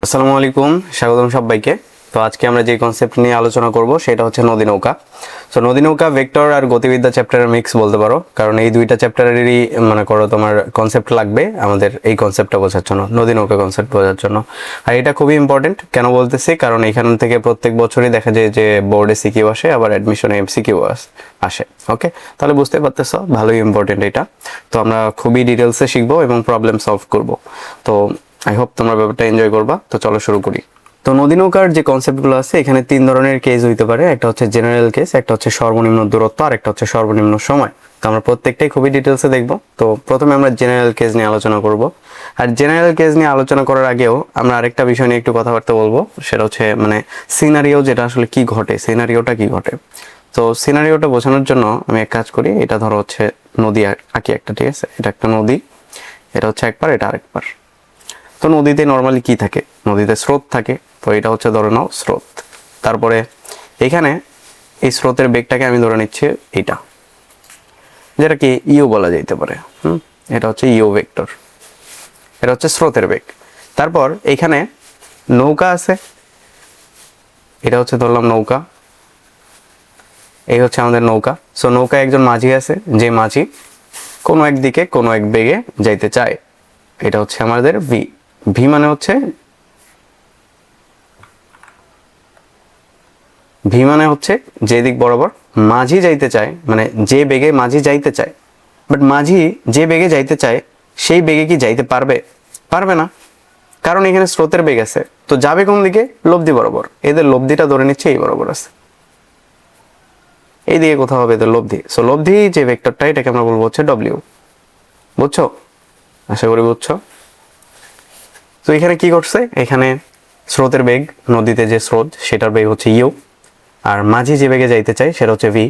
আসসালামু আলাইকুম, স্বাগতম সবাইকে। তো আজকে আমরা যে কনসেপ্ট নিয়ে আলোচনা করব সেটা হচ্ছে নদী নৌকা। সো নদী নৌকা ভেক্টর আর গতিবিদ্যা চ্যাপ্টারের মিক্স বলতে পারো, কারণ এই দুইটা চ্যাপ্টারেরই মনে করো তোমার কনসেপ্ট লাগবে আমাদের এই কনসেপ্টটা বোঝার জন্য, নদী নৌকা কনসেপ্ট বোঝার জন্য। আর এটা খুবই ইম্পর্টেন্ট কেন বলতেছি, কারণ এখান থেকে প্রত্যেক বছরই দেখা যায় যে বোর্ডে সিকিউ আসে, আবার অ্যাডমিশনে এমসিকিউ আসে। ওকে, তাহলে বুঝতে পারতেছো ভালোই ইম্পর্টেন্ট এটা। তো আমরা খুবই ডিটেলসে শিখবো এবং প্রবলেম সলভ করব। তো আই হোপ তোমরা ব্যাপারটা এনজয় করবা। তো চলো শুরু করি। তো নদী নৌকার যে কনসেপ্টগুলো আছে এখানে তিন ধরনের কেস হইতে পারে। একটা হচ্ছে জেনারেল কেস, একটা হচ্ছে সর্বনিম্ন দূরত্ব, আর একটা হচ্ছে সর্বনিম্ন সময়। তো আমরা প্রত্যেকটাই খুবই ডিটেলসে দেখব। তো প্রথমে আমরা জেনারেল কেস নিয়ে আলোচনা করব। আর জেনারেল কেস নিয়ে আলোচনা করার আগেও আমরা আরেকটা বিষয় নিয়ে একটু কথাবার্তা বলবো, সেটা হচ্ছে মানে সিনারিও, যেটা আসলে কি ঘটে, সিনারিওটা কি ঘটে। তো সিনারিওটা বোঝানোর জন্য আমি এক কাজ করি, এটা ধরো হচ্ছে নদী আঁকি একটা, ঠিক আছে? এটা একটা নদী, এটা হচ্ছে একবার, এটা আরেকবার। তো নদীতে নর্মালি কি থাকে? নদীতে স্রোত থাকে। তো এটা হচ্ছে ধরে নাও স্রোত। তারপরে এখানে এই স্রোতের বেগটাকে আমি ধরে নিচ্ছি এটা, যেটাকে ইউ বলা যেতে পারে। এটা হচ্ছে ইউ ভেক্টর, এটা হচ্ছে স্রোতের বেগ। তারপর এখানে নৌকা আছে, এটা হচ্ছে ধরলাম নৌকা, এই হচ্ছে আমাদের নৌকা। সো নৌকায় একজন মাঝি আছে, যে মাঝি কোনো একদিকে কোনো এক বেগে যাইতে চায়। এটা হচ্ছে আমাদের ভি। ভি মানে হচ্ছে যে দিক বরাবর মাঝি যাইতে চায়, মানে যে বেগে মাঝি যাইতে চায়। বাট মাঝি যে বেগে যাইতে চায় সেই বেগে কি যাইতে পারবে? পারবে না, কারণ এখানে স্রোতের বেগ আছে। তো যাবে কোন দিকে? লব্ধি বরাবর। এদের লব্ধিটা ধরে নিচ্ছে এই বরাবর আছে, এই দিকে কোথাও হবে এদের লব্ধি। সো লব্ধি যে ভেক্টরটা, এটাকে আমরা বলবো হচ্ছে ডব্লিউ। বুঝছো? আশা করি বুঝছো। তো এখানে কি করছে? এখানে স্রোতের বেগ, নদীতে যে স্রোত সেটার বেগ হচ্ছে ইউ, আর মাঝি যে বেগে যাইতে চায় সেটা হচ্ছে ভি,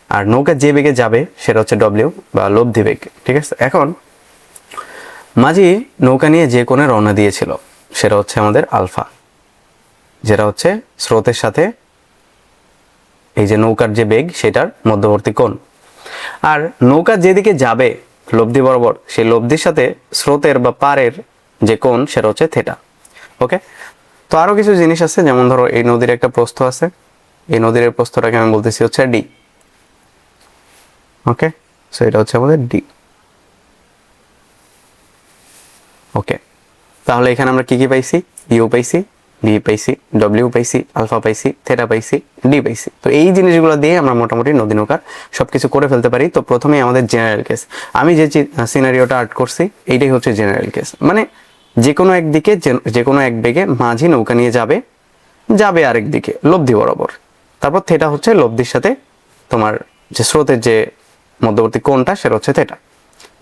আর নৌকা যে বেগে যাবে সেটা হচ্ছে ডব্লিউ বা লব্ধি বেগ। ঠিক আছে? এখন মাঝি নৌকা নিয়ে যে কোণে রওনা দিয়েছিল সেটা হচ্ছে আমাদের আলফা, যেটা হচ্ছে স্রোতের সাথে এই যে নৌকার যে বেগ সেটার মধ্যবর্তী কোণ। আর নৌকা যেদিকে যাবে লব্ধি বরাবর, সেই লব্ধির সাথে স্রোতের বা পারের যে কোণ সেটা হচ্ছে থেটা। ওকে, তো আরো কিছু জিনিস আছে, যেমন ধরো এই নদীর একটা প্রস্থ আছে, এই নদীর প্রস্থটাকে আমি বলতেছি হচ্ছে ডি। ওকে, সো এটা হচ্ছে আমাদের ডি। ওকে, তাহলে এখানে আমরা কি কি পাইছি? ইউ পাইছি, ভি পাইছি, ডব্লিউ পাইছি, আলফা পাইছি, থেটা পাইছি, ডি পাইছি। তো এই জিনিসগুলো দিয়ে আমরা মোটামুটি নদী নৌকার সবকিছু করে ফেলতে পারি। তো প্রথমেই আমাদের জেনারেল কেস, আমি যে সিনারিওটা আর্ট করছি এইটাই হচ্ছে জেনারেল কেস। মানে যে কোনো একদিকে, যে কোনো এক বেগে মাঝি নৌকা নিয়ে যাবে আরেক দিকে লব্ধি বরাবর। তারপর থেটা হচ্ছে লব্ধির সাথে তোমার যে স্রোতের যে মধ্যবর্তী কোণটা সেটা হচ্ছে থেটা।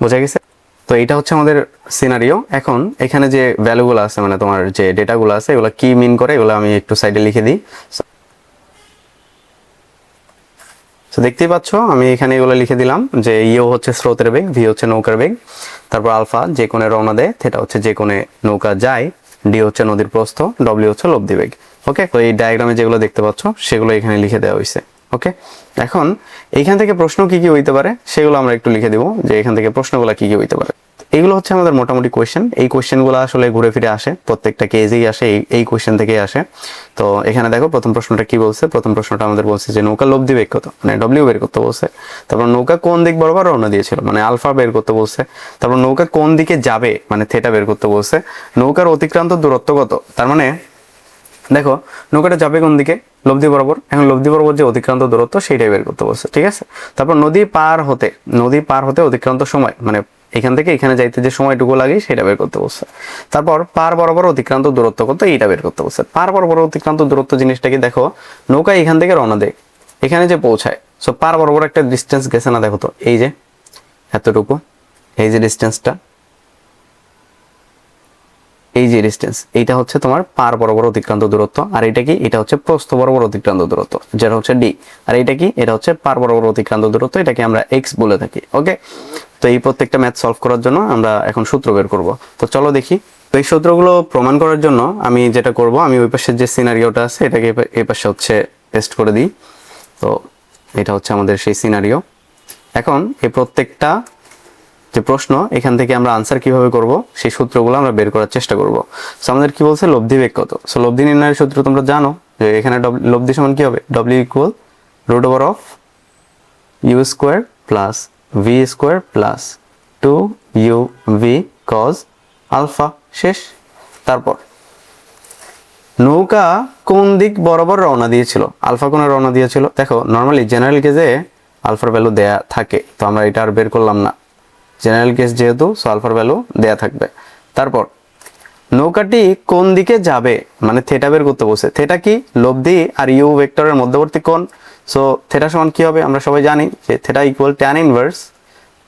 বোঝা গেছে? তো এটা হচ্ছে আমাদের সিনারিও। এখন এখানে যে ভ্যালুগুলো আছে, মানে তোমার যে ডেটাগুলো আছে, এগুলো কি মিন করে এগুলো আমি একটু সাইডে লিখে দিই। তো দেখতেই পাচ্ছ আমি এখানে এগুলো লিখে দিলাম যে ইউ হচ্ছে স্রোতের বেগ, ভি হচ্ছে নৌকার বেগ, তারপর আলফা যে কোণে রওনা দেয়, থেটা হচ্ছে যে কোণে নৌকা যায়, ডি হচ্ছে নদীর প্রস্থ, ডব্লিউ হচ্ছে লব্ধি বেগ। ওকে, তো এই ডায়াগ্রামে যেগুলো দেখতে পাচ্ছ সেগুলো এখানে লিখে দেওয়া হয়েছে। ওকে, এখন এইখান থেকে প্রশ্ন কি কি হইতে পারে সেগুলো আমরা একটু লিখে দিব, যে এখান থেকে প্রশ্নগুলো কি কি হইতে পারে। এগুলো হচ্ছে আমাদের মোটামুটি কোয়েশ্চেন। এই কোয়েশ্চেনগুলো আসলে ঘুরে ফিরে আসে, প্রত্যেকটা কেজেই আসে, এই কোয়েশ্চেন থেকেই আসে। তো এখানে দেখো প্রথম প্রশ্নটা কি বলছে। প্রথম প্রশ্নটা আমাদের বলছে যে নৌকা লব্ধি বেগ কত, মানে ডব্লিউ বের করতে বলছে। তারপর নৌকা কোন দিক বরাবর রওনা দিয়েছিল, মানে আলফা বের করতে বলছে। তারপর নৌকা কোন দিকে যাবে, মানে থেটা বের করতে বলছে। নৌকার অতিক্রান্ত দূরত্ব কত, তার মানে দেখো নৌকাটা যাবে কোন দিকে? লব্ধি বরাবর। এখন লব্ধি বরাবর যে অতিক্রান্ত দূরত্ব সেইটাই বের করতে বলছে। ঠিক আছে? তারপর নদী পার হতে অতিক্রান্ত সময়, মানে এখান থেকে এখানে যাইতে যে সময়টুকু লাগে সেটা বের করতে বলছে। তারপর পার বরাবর অতিক্রান্ত দূরত্ব কত, এইটা বের করতে বলছে। পার বরাবর অতিক্রান্ত দূরত্ব জিনিসটা কি? দেখো নৌকা এখান থেকে রওনা দেয়, এখানে যে পৌঁছায়, সো পার বরাবর একটা ডিস্টেন্স গেছে না? দেখো তো এই যে এতটুকু, এই যে ডিস্টেন্সটা, এই যে ডিস্টেন্স, এইটা হচ্ছে তোমার পার বরাবর অতিক্রান্ত দূরত্ব। আর এটা কি? এটা হচ্ছে প্রস্থ বরাবর অতিক্রান্ত দূরত্ব, যেটা হচ্ছে ডি। আর এটা কি? এটা হচ্ছে পার বরাবর অতিক্রান্ত দূরত্ব, এটাকে আমরা এক্স বলে থাকি। ওকে, তো এই প্রত্যেকটা ম্যাথ সলভ করার জন্য আমরা এখন সূত্র বের করব। তো চলো দেখি। তো এই সূত্রগুলো প্রমাণ করার জন্য আমি যেটা করব, আমি ওই পাশের যে সিনারিওটা আছে এটাকে এই পাশে হচ্ছে পেস্ট করে দিই। তো এটা হচ্ছে আমাদের সেই সিনারিও। এখন এই প্রত্যেকটা যে প্রশ্ন, এখান থেকে আমরা আনসার কিভাবে করব সেই সূত্রগুলো আমরা বের করার চেষ্টা করব। সো আমাদের কি বলছে, লব্ধি বেগ কত। সো লব্ধি নির্ণয়ের সূত্র তোমরা জানো যে এখানে লব্ধি সমান কি হবে, ডব্লিউ equal root over of u square plus v square plus 2uv cos alpha. শেষ। তারপর নৌকা কোন দিক বরাবর রওনা দিয়েছিল, আলফা কোণে রওনা দিয়েছিল। দেখো নর্মালি জেনারেল কেজে আলফার ভ্যালু দেয়া থাকে, তো আমরা এটা আর বের করলাম না, জেনারেল কেস যেহেতু, সো আলফার ভ্যালু দেয়া থাকবে। তারপর নৌকাটি কোন দিকে যাবে, মানে থেটা বের করতে বলছে। থেটা কি, লব্ধি আর ইউ ভেক্টরের মধ্যবর্তী কোণ। সো থেটা সমান কি হবে, আমরা সবাই জানি যে থেটা ইকুয়াল ট্যান ইনভার্স,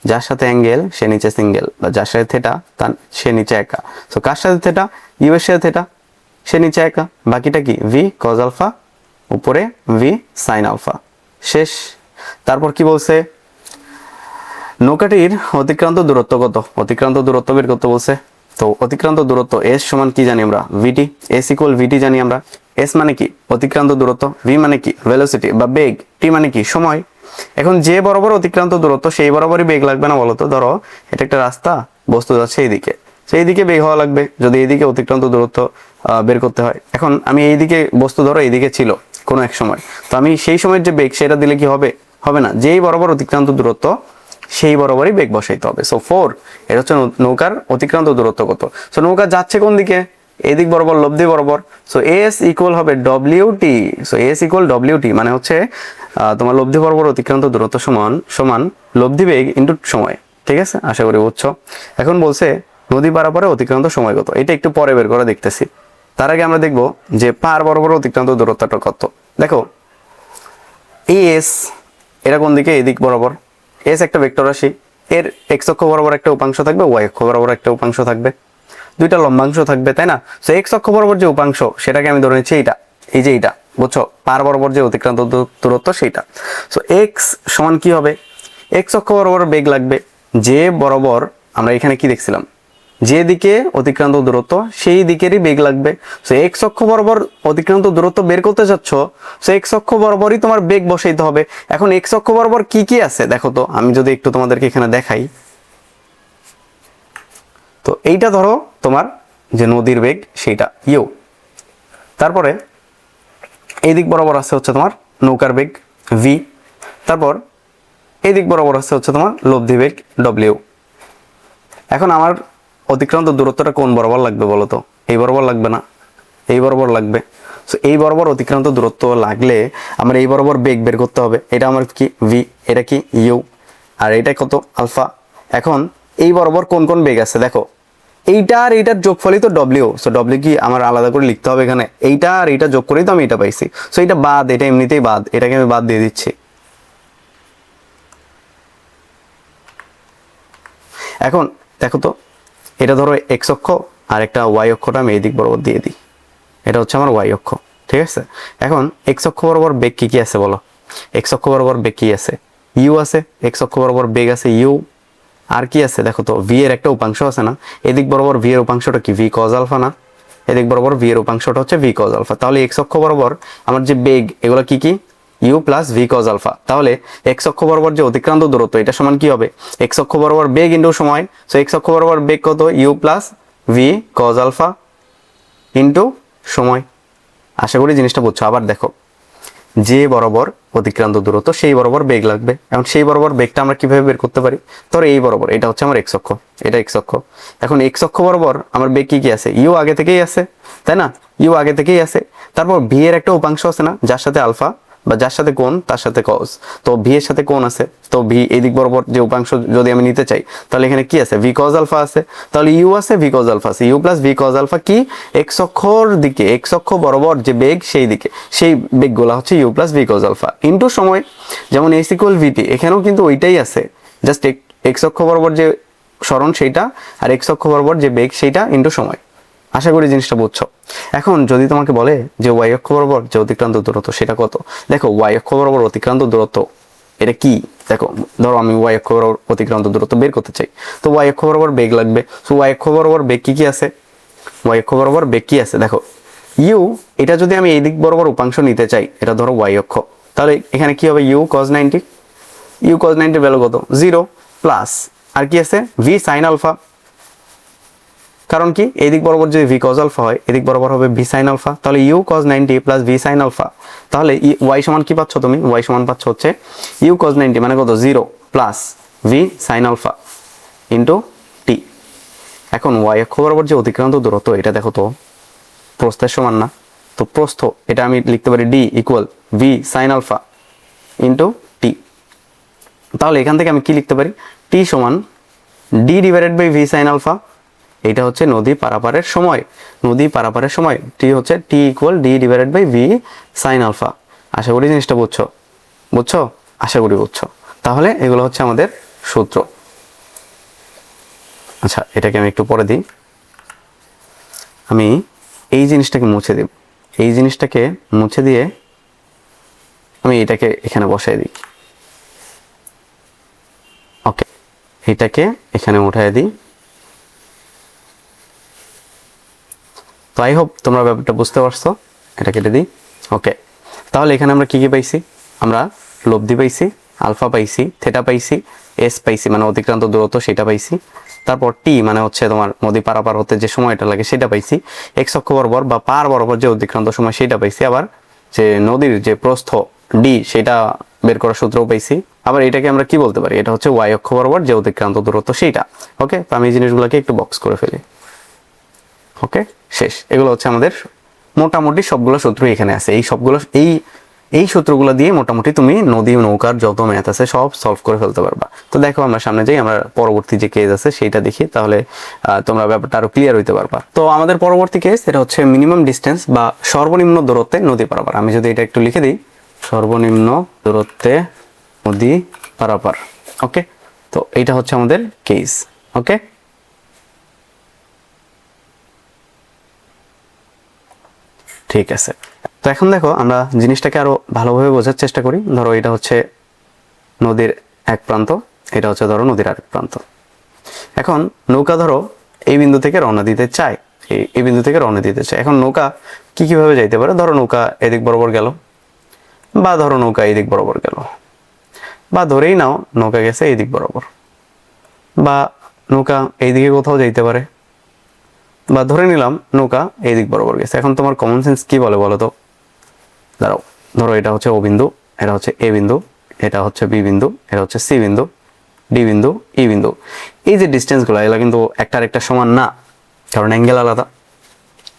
যার সাথে অ্যাঙ্গেল সে নিচে সিঙ্গেল, বা যার সাথে থেটা তার সে নিচে একা। সো কার সাথে থেটা, ইউ এর সাথে থেটা, সে নিচে একা। বাকিটা কি, ভি কজ আলফা, উপরে ভি সাইন আলফা। শেষ। তারপর কি বলছে, নৌকাটির অতিক্রান্ত দূরত্ব কত, অতিক্রান্ত দূরত্ব বের করতে বলছে। তো অতিক্রান্ত দূরত্ব এস সমান কি জানি আমরা, ভিটি। এস ইকুয়াল ভিটি জানি আমরা। এস মানে কি, অতিক্রান্ত দূরত্ব। ভি মানে কি, ভেলোসিটি বা বেগ। টি মানে কি, সময়। এখন যে বরাবর অতিক্রান্ত দূরত্ব সেই বরাবরই বেগ লাগবে না বলতো। ধরো এটা একটা রাস্তা, বস্তু যাচ্ছে এইদিকে, সেই দিকে বেগ হওয়া লাগবে যদি এইদিকে অতিক্রান্ত দূরত্ব বের করতে হয়। এখন আমি এইদিকে বস্তু, ধরো এইদিকে ছিল কোনো এক সময়, তো আমি সেই সময়ের যে বেগ সেটা দিলে কি হবে, হবে না। যেই বরাবর অতিক্রান্ত দূরত্ব সেই বরাবরই বেগ বসাইতে হবে। সো 4, এটা হচ্ছে নৌকার অতিক্রান্ত দূরত্ব কত। সো নৌকা যাচ্ছে কোন দিকে, এই দিক বরাবর, লব্ধি বরাবর। সো এস ইকুয়াল হবে WT. So S equal WT মানে হচ্ছে তোমার লব্ধি বরাবর অতিক্রান্ত দূরত্ব সমান সমান লব্ধি বেগ ইনটু সময়। ঠিক আছে, আশা করি বুঝছো। এখন বলছে নদী পারাপারে অতিক্রান্ত সময় কত, এটা একটু পরে বের করে দেখতেছি। তার আগে আমরা দেখব যে পার বরাবর অতিক্রান্ত দূরত্বটা কত। দেখো এস, এটা কোন দিকে, এই দিক বরাবর। এস একটা ভেক্টর রাশি, এর এক্স অক্ষ বরাবর একটা উপাংশ থাকবে, ওয়াই অক্ষ বরাবর একটা উপাংশ থাকবে, দুইটা লম্বাংশ থাকবে, তাই না। সো এক্স অক্ষ বরাবর যে উপাংশ সেটাকে আমি ধরে নিচ্ছি এইটা, এই যে এইটা, বুঝছো, পার বরাবর যে অতিক্রান্ত দূরত্ব সেইটা। সো এক্স সমান কি হবে, এক্স অক্ষ বরাবর বেগ লাগবে, যে বরাবর আমরা এখানে কি দেখছিলাম, যে দিকে অতিক্রান্ত দূরত্ব সেই দিকেরই বেগ লাগবে। সো এক্স অক্ষ বরাবর অতিক্রান্ত দূরত্ব বের করতে যাচ্ছ, সো এক্স অক্ষ বরাবরই তোমার বেগ বসাইতে হবে। এখন এক্স অক্ষ বরাবর কি কি আছে দেখো তো, আমি যদি একটু তোমাদেরকে এখানে দেখাই। তো এইটা ধরো তোমার যে নদীর বেগ সেইটা ইউ, তারপরে এই দিক বরাবর আছে হচ্ছে তোমার নৌকার বেগ ভি, তারপর এই দিক বরাবর আছে হচ্ছে তোমার লব্ধি বেগ ডব্লিউ। এখন আমার অতিক্রান্ত দূরত্বটা কোন বরাবর লাগবে বলো তো, এই বরাবর লাগবে না, এই বরাবর লাগবে। সো এই বরাবর অতিক্রান্ত দূরত্ব লাগলে আমার এই বরাবর বেগ বের করতে হবে। এটা আমার কি ভি, এটা কি ইউ, আর এটা কত আলফা। এখন এই বরাবর কোন কোন বেগ আছে দেখো, এইটা আর এইটার যোগফলই তো ডব্লিউ। সো ডব্লিউ কি আমার আলাদা করে লিখতে হবে এখানে, এইটা আর এইটা যোগ করেই তো আমি এটা পাইছি। সো এটা বাদ, এটা এমনিতেই বাদ, এটাকে আমি বাদ দিয়ে দিচ্ছি। এখন দেখো তো, এটা ধরো এক্স অক্ষ আর একটা ওয়াই অক্ষটা আমি এই দিক বরাবর দিয়ে দিই, এটা হচ্ছে আমার ওয়াই অক্ষ। ঠিক আছে, এখন এক্স অক্ষ বরাবর বেগ কি কি আছে বলো, এক্স অক্ষ বরাবর বেগ কি আছে, ইউ আছে, এক্স অক্ষ বরাবর বেগ আছে ইউ, আর কি আছে দেখো তো, ভি এর একটা উপাংশ আছে না, এদিক বরাবর ভি এর উপাংশটা কি ভি কজ আলফা না, এদিক বরাবর ভি এর উপাংশটা হচ্ছে ভি কজ আলফা। তাহলে এক্স অক্ষ বরাবর আমার যে বেগ এগুলো কি কি, u plus v cos alpha. তাহলে এক্স অক্ষ বরাবর যে অতিক্রান্ত দূরত্ব এটা সমান কি হবে, এক্স অক্ষ বরাবর বেগ ইনটু সময়। সো এক্স অক্ষ বরাবর বেগ কত, u plus v cos alpha into সময়। আশা করি জিনিসটা বুঝছো। আবার দেখো, যে বরাবর অতিক্রান্ত দূরত্ব সেই বরাবর বেগ লাগবে। এখন সেই বরাবর বেগটা আমরা কিভাবে বের করতে পারি, ধরো এই বরাবর, এটা হচ্ছে আমার এক্স অক্ষ, এটা এক্স অক্ষ। এখন এক্স অক্ষ বরাবর আমার বেগ কি কি আছে, ইউ আগে থেকেই আছে, তাই না, ইউ আগে থেকেই আছে। তারপর ভি এর একটা উপাংশ আছে না, যার সাথে আলফা বা যার সাথে কোণ তার সাথে কজ। তো ভি এর সাথে কোণ আছে, তো ভি এই দিক বরাবর যে উপাংশ যদি আমি নিতে চাই তাহলে এখানে কি আছে, ভি কজ আলফা আছে। তাহলে ইউ আছে, ভি কজ আলফা আছে, u plus v cos alpha কি এক্স অক্ষর দিকে, এক্স অক্ষ বরাবর যে বেগ সেই দিকে, সেই বেগগুলা হচ্ছে u plus v cos alpha into সময়। যেমন এস ইকুয়াল ভিটি, এখানেও কিন্তু ওইটাই আছে, জাস্ট এক্স অক্ষ বরাবর যে সরণ সেইটা আর এক্স অক্ষ বরাবর যে বেগ সেইটা ইনটু সময়। আশা করি জিনিসটা বুঝছো। এখন যদি তোমাকে বলে যে ওয়াই অক্ষ বরাবর যে অতিক্রান্ত দূরত্ব সেটা কত, দেখো ওয়াই অক্ষ বরাবর অতিক্রান্ত দূরত্ব এটা কি, দেখো ধরো আমি ওয়াই অক্ষ বরাবর অতিক্রান্ত দূরত্ব বের করতে চাই, তো ওয়াই অক্ষ বরাবর বেগ লাগবে। সো ওয়াই অক্ষ বরাবর বেগ কি কি আছে, ওয়াই অক্ষ বরাবর বেগ কি আছে দেখো, ইউ, এটা যদি আমি এই দিক বরাবর উপাংশ নিতে চাই, এটা ধরো ওয়াই অক্ষ, তাহলে এখানে কি হবে u cos 90, u cos 90 value কত 0 প্লাস আর কি আছে ভি সাইন আলফা, কারণ কি এই দিক বরাবর যদি ভি কজ আলফা হয় এদিক বরাবর হবে ভি সাইন আলফা, তাহলে u cos 90 plus v sine alpha, তাহলে ওয়াই সমান কি পাচ্ছ তুমি, ওয়াই সমান পাচ্ছ হচ্ছে ইউ কজ 90 মানে কত 0 plus v sine alpha into t. এখন ওয়াই অক্ষ বরাবর যে অতিক্রান্ত দূরত্ব এটা দেখো তো প্রস্থের সমান না, তো প্রস্থ এটা আমি লিখতে পারি d equal v sine alpha into t. তাহলে এখান থেকে আমি কি লিখতে পারি, টি সমান d divided by v sine alpha, এটা হচ্ছে নদী পারাপারের সময়, নদী পারাপারের সময় টি হচ্ছে t equal d divided by v sine alpha. আশা করি জিনিসটা বুঝছো, বুঝছো, আশা করি বুঝছো। তাহলে এগুলো হচ্ছে আমাদের সূত্র। আচ্ছা এটাকে আমি একটু পরে দিই, আমি এই জিনিসটাকে মুছে দেব, এই জিনিসটাকে মুছে দিয়ে আমি এটাকে এখানে বসাই দিই। ওকে, এটাকে এখানে উঠাই দিই। তো আই হোপ তোমরা ব্যাপারটা বুঝতে পারছো, এটা কেটে দিই। ওকে, তাহলে এখানে আমরা কি কি পাইছি, আমরা লব্ধি পাইছি, আলফা পাইছি, থেটা পাইছি, এস পাইছি মানে অতিক্রান্ত দূরত্ব সেটা পাইছি, তারপর টি মানে হচ্ছে তোমার নদী পারাপার হতে যে সময়টা লাগে সেটা পাইছি, এক্স অক্ষ বরাবর বা পার বরাবর যে অতিক্রান্ত সময় সেটা পাইছি, আবার যে নদীর যে প্রস্থ ডি সেটা বের করার সূত্রও পাইছি, আবার এটাকে আমরা কি বলতে পারি, এটা হচ্ছে ওয়াই অক্ষ বরাবর যে অতিক্রান্ত দূরত্ব সেইটা। ওকে, তো আমি এই জিনিসগুলোকে একটু বক্স করে ফেলি। ওকে, শেষ। এগুলো হচ্ছে আমাদের মোটামুটি সবগুলো সূত্র এখানে আছে, এই সবগুলো এই সূত্রগুলো দিয়ে মোটামুটি তুমি নদী নৌকার যত ম্যাথ আছে সব সলভ করে ফেলতে পারবা। তো দেখো আমরা সামনে যাই, আমরা পরবর্তী যে কেস আছে সেইটা দেখি, তাহলে তোমরা ব্যাপারটা আরো ক্লিয়ার হইতে পারবা। তো আমাদের পরবর্তী কেস এটা হচ্ছে মিনিমাম ডিস্টেন্স বা সর্বনিম্ন দূরত্বে নদী পারাপার। আমি যদি এটা একটু লিখে দিই, সর্বনিম্ন দূরত্বে নদী পারাপার। ওকে, তো এইটা হচ্ছে আমাদের কেস। ওকে, ঠিক আছে। তো এখন দেখো আমরা জিনিসটাকে আরো ভালোভাবে বোঝার চেষ্টা করি। ধরো এটা হচ্ছে নদীর এক প্রান্ত, এটা হচ্ছে ধরো নদীর আরেক প্রান্ত। এখন নৌকা ধরো এই বিন্দু থেকে রওনা দিতে চায়, এই বিন্দু থেকে রওনা দিতে চায়। এখন নৌকা কিভাবে যাইতে পারে, ধরো নৌকা এদিক বরাবর গেল, বা ধরো নৌকা এদিক বরাবর গেল, বা ধরেই নাও নৌকা গেছে এই দিক বরাবর, বা নৌকা এইদিকে কোথাও যাইতে পারে, বা ধরে নিলাম নৌকা এই দিক বরাবর গেছে। এখন তোমার কমন সেন্স কি বলে বলো তো, দাঁড়াও, ধরো এটা হচ্ছে ও বিন্দু, এটা হচ্ছে এ বিন্দু, এটা হচ্ছে বি বিন্দু, এটা হচ্ছে সি বিন্দু, ডি বিন্দু, ই বিন্দু। এই যে ডিস্টেন্সগুলো এগুলো কিন্তু একটা আরেকটা সমান না, কারণ অ্যাঙ্গেল আলাদা,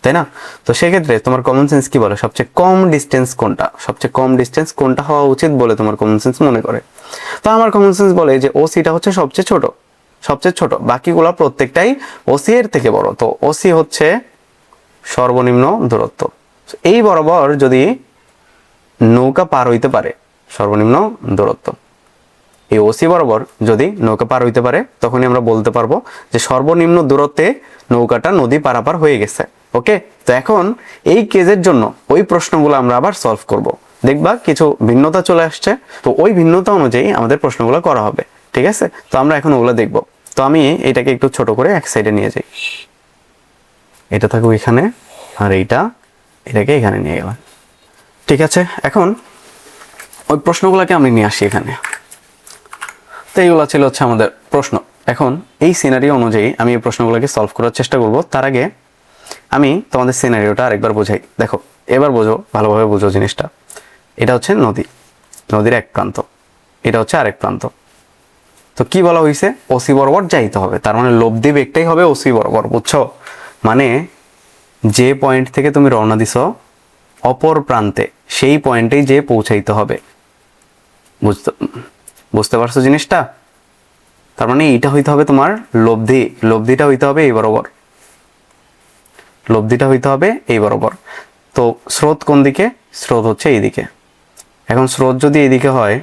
তাই না? তো সেক্ষেত্রে তোমার কমন সেন্স কি বলে, সবচেয়ে কম ডিস্টেন্স কোনটা, সবচেয়ে কম ডিস্টেন্স কোনটা হওয়া উচিত বলে তোমার কমন সেন্স মনে করে? তো আমার কমন সেন্স বলে যে ওসিটা হচ্ছে সবচেয়ে ছোট, সবচেয়ে ছোট, বাকিগুলো প্রত্যেকটাই ওসি এর থেকে বড়। তো ওসি হচ্ছে সর্বনিম্ন দূরত্ব। এই বরাবর যদি নৌকা পার হইতে পারে, সর্বনিম্ন দূরত্ব এই ওসি বরাবর যদি নৌকা পার হইতে পারে, তখনই আমরা বলতে পারবো যে সর্বনিম্ন দূরত্বে নৌকাটা নদী পারাপার হয়ে গেছে। ওকে, তো এখন এই কেজের জন্য ওই প্রশ্নগুলো আমরা আবার সলভ করব। দেখবা কিছু ভিন্নতা চলে আসছে, তো ওই ভিন্নতা অনুযায়ী আমাদের প্রশ্নগুলো করা হবে। ঠিক আছে, তো আমরা এখন ওগুলো দেখব। তো আমি এটাকে একটু ছোট করে এক সাইডে নিয়ে যাই, এটা থাকুক এখানে, আর এটাকে এখানে নিয়ে গেলাম। ঠিক আছে, এখন ওই প্রশ্নগুলোকে আমি নিয়ে আসি এখানে। তো এইগুলো ছিল হচ্ছে আমাদের প্রশ্ন। এখন এই সিনারিও অনুযায়ী আমি এই প্রশ্নগুলোকে সলভ করার চেষ্টা করব। তার আগে আমি তোমাদের সিনারিওটা আরেকবার বোঝাই। দেখো, এবার বোঝো, ভালোভাবে বোঝো জিনিসটা। এটা হচ্ছে নদী, নদীর এক প্রান্ত, এটা হচ্ছে আরেক প্রান্ত। তো কি বলা হয়েছে, ওসি বরাবর যাইতে হবে, তার মানে লব্ধি বেগটাই হবে ওসি বরাবর, বুঝছো? মানে যে পয়েন্ট থেকে তুমি রওনা দিছো অপর প্রান্তে, সেই পয়েন্টেই যে পৌঁছাইতে হবে। বুঝতে পারছো জিনিসটা? তার মানে এইটা হইতে হবে তোমার লব্ধি, লব্ধিটা হইতে হবে এই বরাবর, লব্ধিটা হইতে হবে এই বরাবর। তো স্রোত কোন দিকে, স্রোত হচ্ছে এইদিকে। এখন স্রোত যদি এইদিকে হয়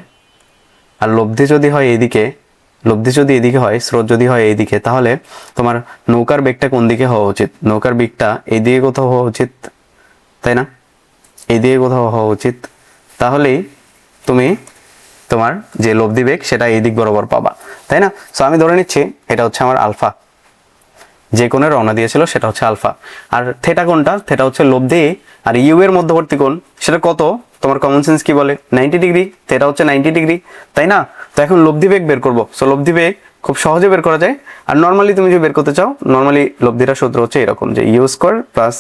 আর লব্ধি যদি হয় এইদিকে, লব্ধি যদি এদিকে হয়, স্রোত যদি হয় এইদিকে, তাহলে তোমার নৌকার বেগটা কোন দিকে হওয়া উচিত, নৌকার বেগটা এইদিকে কোথাও হওয়া উচিত, তাই না? এইদিকে কোথাও হওয়া উচিত। তাহলেই তুমি তোমার যে লব্ধি বেগ সেটা এই দিক বরাবর পাবা, তাই না? সো আমি ধরে নিচ্ছি এটা হচ্ছে আমার আলফা, যে কোণে রওনা দিয়েছিল সেটা হচ্ছে আলফা। আর থেটা কোনটা, থেটা হচ্ছে লব্ধি আর ইউ এর মধ্যবর্তী কোণ, সেটা কত? তোমার কমন সেন্স কি বলে, 90 ডিগ্রি। থেটা হচ্ছে 90 ডিগ্রি, তাই না? তো এখন লব্ধি বেগ বের করবো। সো লব্ধি বেগ খুব সহজে বের করা যায়। আর নর্মালি তুমি যে বের করতে চাও, নর্মালি লব্ধিটার সূত্র হচ্ছে এরকম যে u square plus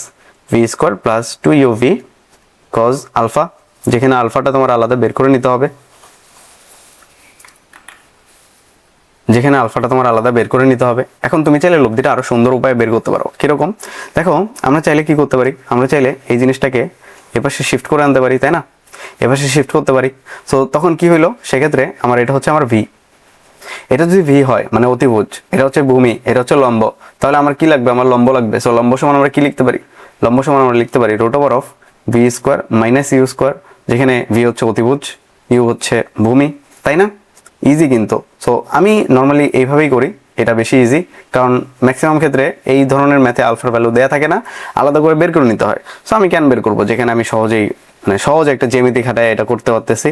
v square plus 2uv cos alpha, যেখানে আলফাটা তোমার আলাদা বের করে নিতে হবে, যেখানে আলফাটা তোমার আলাদা বের করে নিতে হবে। এখন তুমি চাইলে লব্ধিটা আরো সুন্দর উপায়ে বের করতে পারো। কিরকম? দেখো, আমরা চাইলে কি করতে পারি, আমরা চাইলে এই জিনিসটাকে এপাশে শিফট করে আনতে পারি, তাই না? এপাশে শিফট করতে পারি। সো তখন কি হইলো, সেক্ষেত্রে আমার এটা হচ্ছে আমার ভি, এটা যদি ভি হয় মানে অতিভুজ, এটা হচ্ছে ভূমি, এটা হচ্ছে লম্ব, তাহলে আমার কি লাগবে, আমার লম্ব লাগবে। সো লম্ব সমান আমরা কি লিখতে পারি, লম্ব সমান আমরা লিখতে পারি root over of V square minus u square, যেখানে ভি হচ্ছে অতিভুজ, ইউ হচ্ছে ভূমি, তাই না? ইজি কিন্তু। সো আমি নর্মালি এইভাবেই করি, এটা বেশি ইজি, কারণ ম্যাক্সিমাম ক্ষেত্রে এই ধরনের ম্যাথে আলফার ভ্যালু দেয়া থাকে না, আলাদা করে বের করে নিতে হয়। সো আমি কেন বের করবো, যেখানে আমি সহজেই মানে সহজ একটা জ্যামিতি খাটায় এটা করতে পারতেছি।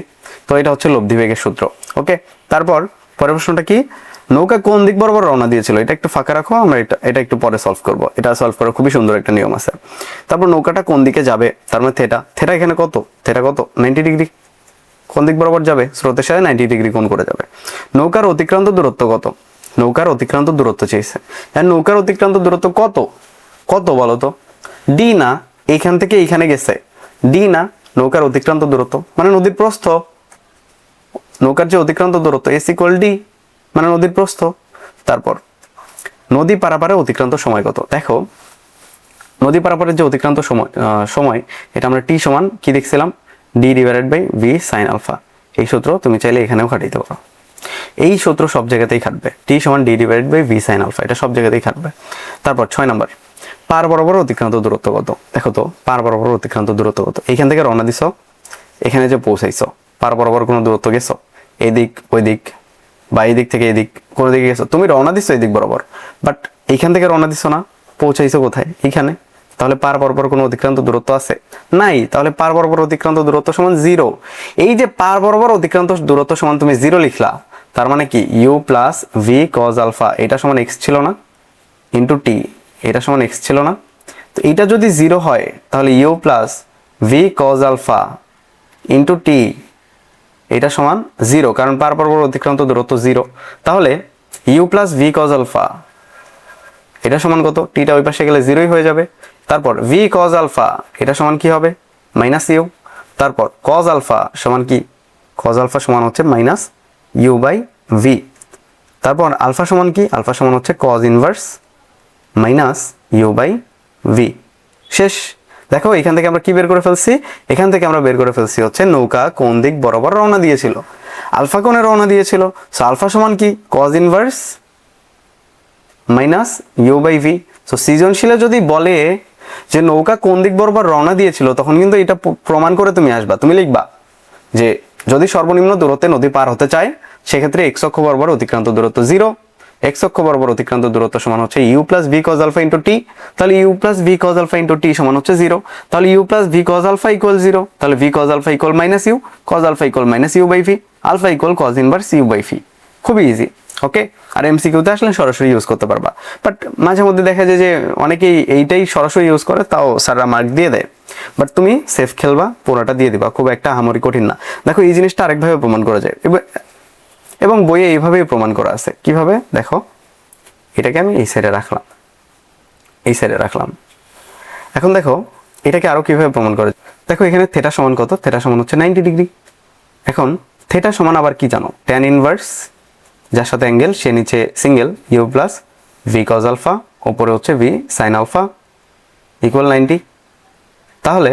তো এটা হচ্ছে লব্ধি বেগের সূত্র। ওকে, তারপর পরের প্রশ্নটা কি, নৌকা কোন দিক বরাবর রওনা দিয়েছিল, এটা একটু ফাঁকা রাখো, আমরা এটা একটু পরে সলভ করব। এটা সলভ করার খুবই সুন্দর একটা নিয়ম আছে। তারপর নৌকাটা কোন দিকে যাবে, তার মানে থেটা, থেটা এখানে কত, থেটা কত 90 ডিগ্রি, কোন দিক বরাবর যাবে, স্রোতের সাথে 90 ডিগ্রি কোণ করে যাবে। নৌকার অতিক্রান্ত দূরত্ব কত, নৌকার অতিক্রান্ত দূরত্ব চেয়েছে। হ্যাঁ, নৌকার অতিক্রান্ত দূরত্ব কত, কত বলো তো? ডি না, এইখান থেকে এইখানে গেছে, ডি না, নৌকার অতিক্রান্ত দূরত্ব মানে নদীর প্রস্থ, নৌকার যে অতিক্রান্ত দূরত্ব এস ইকুয়াল ডি মানে নদীর প্রস্থ। তারপর নদী পারাপারে অতিক্রান্ত সময় কত, দেখো নদী পারাপারের যে অতিক্রান্ত সময় এটা আমরা টি সমান কি দেখছিলাম, d divided by v sine alpha. এই সূত্র তুমি চাইলে এখানেও খাটাইতে পারো, এই সূত্র সব জায়গাতেই খাটবে, টি সমান d divided by v sine alpha, এটা সব জায়গাতেই খাটবে। তারপর 6 নাম্বার, পার বরাবর অতিক্রান্ত দূরত্ব কত, দেখো তো পার বরাবর অতিক্রান্ত দূরত্ব কত, এইখান থেকে রওনা দিছো, এখানে যে পৌঁছাইছো, পার বরাবর কোনো দূরত্ব গেছো, এদিক ওই দিক বা এই দিক থেকে এদিক কোনো দিকে গেছো, তুমি রওনা দিছো এই দিক বরাবর, বাট এইখান থেকে রওনা দিছো না, পৌঁছাইছো কোথায়, এইখানে। তাহলে পার বরাবর কোনো অতিক্রান্ত দূরত্ব আছে নাই, তাহলে পার বরাবর অতিক্রান্ত দূরত্ব সমান 0। এই যে পার বরাবর অতিক্রান্ত দূরত্ব সমান তুমি 0 লিখলা, তার মানে কি u plus v cos alpha, এটা সমান এক্স ছিল না, ইন্টু টি, এটা সমান এক্স ছিল না। তো এটা যদি 0 হয় তাহলে u plus v cos alpha into t, এটা সমান 0, কারণ পার বরাবর অতিক্রান্ত দূরত্ব 0। তাহলে u plus v cos alpha এটা সমান কত, টিটা ওই পাশে গেলে 0ই হয়ে যাবে। তারপর ভি কজ আলফা এটা সমান কি হবে, মাইনাস ইউ। তারপর কজ আলফা সমান কি, কজ আলফা সমান হচ্ছে মাইনাস ইউ বাই ভি। তারপর আলফা সমান কি, আলফা সমান হচ্ছে cos inverse minus u by v. শেষ। দেখো এখান থেকে আমরা কি বের করে ফেলছি, এখান থেকে আমরা বের করে ফেলছি হচ্ছে নৌকা কোন দিক বরাবর রওনা দিয়েছিল, আলফা কোণে রওনা দিয়েছিল। সো আলফা সমান কি, cos inverse minus u by v. So সৃজনশীলে যদি বলে যে নৌকা কোন দিক বরাবর রওনা দিয়েছিল, তখন কিন্তু এটা প্রমাণ করে তুমি আসবা, তুমি লিখবা যে যদি সর্বনিম্ন দূরত্বে নদী পার হতে চায়, সেক্ষেত্রে এক্স অক্ষ বরাবর অতিক্রান্ত দূরত্ব 0, এক্স অক্ষ বরাবর অতিক্রান্ত দূরত্ব সমান হচ্ছে u plus v cos alpha into t, তাহলে u plus v cos alpha into t সমান হচ্ছে 0, তাহলে u plus v cos alpha equal 0, তাহলে v cos alpha equal minus u, cos alpha equal minus u by v, alpha equal cos inverse u by v. খুবই easy. Okay, আর এমসিকিউতে আসলে সরাসরি use করতে পারবা, বাট মাঝে মধ্যে দেখা যায় যে অনেকেই এইটাই সরাসরি ইউজ করে, তাও স্যাররা মার্ক দিয়ে দেয়। বাট তুমি সেফ খেলবা, পুরোটা দিয়ে দিবা, খুব একটা আহামরি কঠিন না। দেখো এই জিনিসটা আরেকভাবে প্রমাণ করা যায়, এবং বইয়ে এইভাবেই প্রমাণ করা আছে। কিভাবে দেখো, এটাকে আমি এই সাইডে রাখলাম, এই সাইডে রাখলাম। এখন দেখো এটাকে আরো কিভাবে প্রমাণ করে, দেখো এখানে থেটা সমান কত, থেটা সমান হচ্ছে 90 ডিগ্রি। এখন থেটা সমান আবার কি জানো, ট্যান ইনভার্স, যার সাথে অ্যাঙ্গেল সে নিচে single, u plus v cos alpha, ওপরে হচ্ছে ভি সাইন আলফা ইকুয়াল 90। তাহলে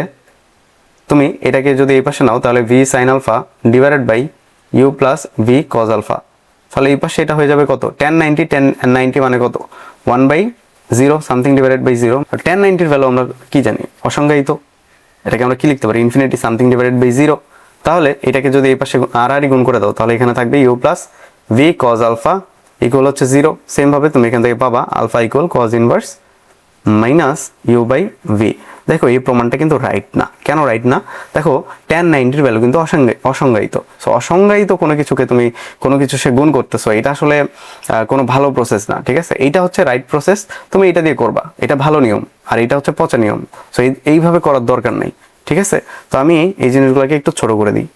তুমি এটাকে যদি এই পাশে নাও, তাহলে v sine alpha divided by u plus v cos alpha, তাহলে এই পাশে এটা হয়ে যাবে কত, ট্যান 90, ট্যান 90 মানে কত 1/0 সামথিং ডিভাইডেড বাই 0। ট্যান 90-র ভ্যালু আমরা কি জানি, অসংজ্ঞায়িত, এটাকে আমরা কি লিখতে পারি, ইনফিনিটি সামথিং ডিভাইডেড বাই 0। তাহলে এটাকে যদি এই পাশে আর গুণ করে দাও, তাহলে এখানে থাকবে u plus v cos alpha equal হচ্ছে 0। সেম ভাবে তুমি এখান থেকে পাবা alpha equal cos inverse minus u by v. দেখো এই প্রমাণটা কিন্তু রাইট না। কেন রাইট না, দেখো ট্যান 90-র ভ্যালু কিন্তু অসংজ্ঞায়িত। সো অসংজ্ঞায়িত কোনো কিছুকে তুমি কোনো কিছু সে গুণ করতেছো, এটা আসলে কোনো ভালো প্রসেস না, ঠিক আছে? এইটা হচ্ছে রাইট প্রসেস, তুমি এটা দিয়ে করবা, এটা ভালো নিয়ম, আর এটা হচ্ছে পচা নিয়ম। সো এইভাবে করার দরকার নেই, ঠিক আছে? তো আমি এই জিনিসগুলোকে একটু ছোট করে দিই।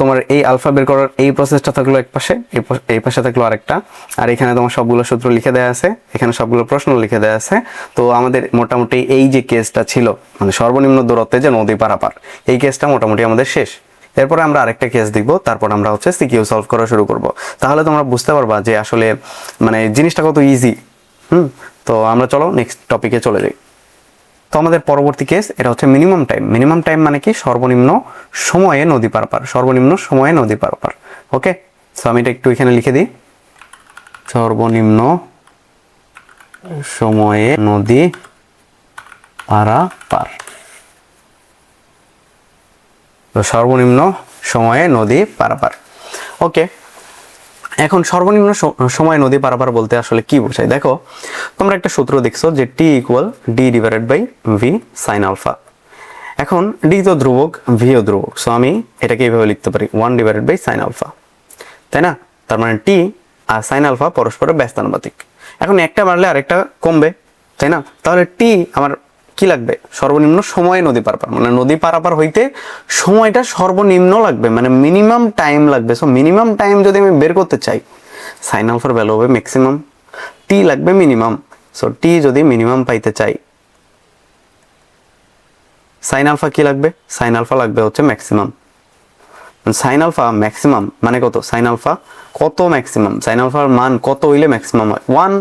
তোমার এই আলফা বের করার এই প্রসেসটা থাকলো এক পাশে, এই পাশে থাকলো আরেকটা, আর এখানে তোমার সবগুলো সূত্র লিখে দেওয়া আছে, এখানে সবগুলো প্রশ্ন লিখে দেওয়া আছে। তো আমাদের মোটামুটি এই যে কেসটা ছিল মানে সর্বনিম্ন দূরত্বে যে নদী পারাপার, এই কেসটা মোটামুটি আমাদের শেষ। এরপরে আমরা আরেকটা কেস দেখব, তারপর আমরা হচ্ছে সিকিউ সলভ করা শুরু করব। তাহলে তোমরা বুঝতে পারবা যে আসলে মানে জিনিসটা কত ইজি। তো আমরা চলো নেক্সট টপিকে চলে যাই। তো আমাদের পরবর্তী কেস এটা হচ্ছে মিনিমাম টাইম। মিনিমাম টাইম মানে কি? সর্বনিম্ন সময়ে নদী পারাপার, সর্বনিম্ন সময়ে নদী পারাপার। ওকে, সো আমি এটা একটু এখানে লিখে দিই, সর্বনিম্ন সময়ে নদী পারাপার। তো সর্বনিম্ন সময়ে নদী পারাপার। ওকে, এখন সর্বনিম্ন সময় নদী পারাপার বলতে আসলে কি বোঝায়? দেখো, তোমরা একটা সূত্র দেখছো যে t equal d divided by v sine alpha. এখন ডি তো ধ্রুবক, ভিও ধ্রুবক, সো আমি এটাকে এইভাবে লিখতে পারি 1 ডিভাইডেড বাই সাইন আলফা, তাই না? তার মানে টি আর সাইন আলফা পরস্পরের ব্যস্তানুপাতিক। এখন একটা বাড়লে আরেকটা কমবে, তাই না? তাহলে টি আমার কি লাগবে? সর্বনিম্ন সময়ে নদী পারাপার, মানে নদী পারাপার হইতে সময়টা সর্বনিম্ন লাগবে, মানে মিনিমাম টাইম লাগবে। সো মিনিমাম টাইম যদি আমি বের করতে চাই, সাইন আলফার ভ্যালু হবে ম্যাক্সিমাম, টি লাগবে মিনিমাম। সো টি যদি মিনিমাম পাইতে চাই, সাইন আলফা কি লাগবে? সাইন আলফা লাগবে হচ্ছে ম্যাক্সিমাম। সাইন আলফা ম্যাক্সিমাম মানে কত? সাইন আলফা কত ম্যাক্সিমাম? সাইন আলফার মান কত হইলে ম্যাক্সিমাম হয়? 1।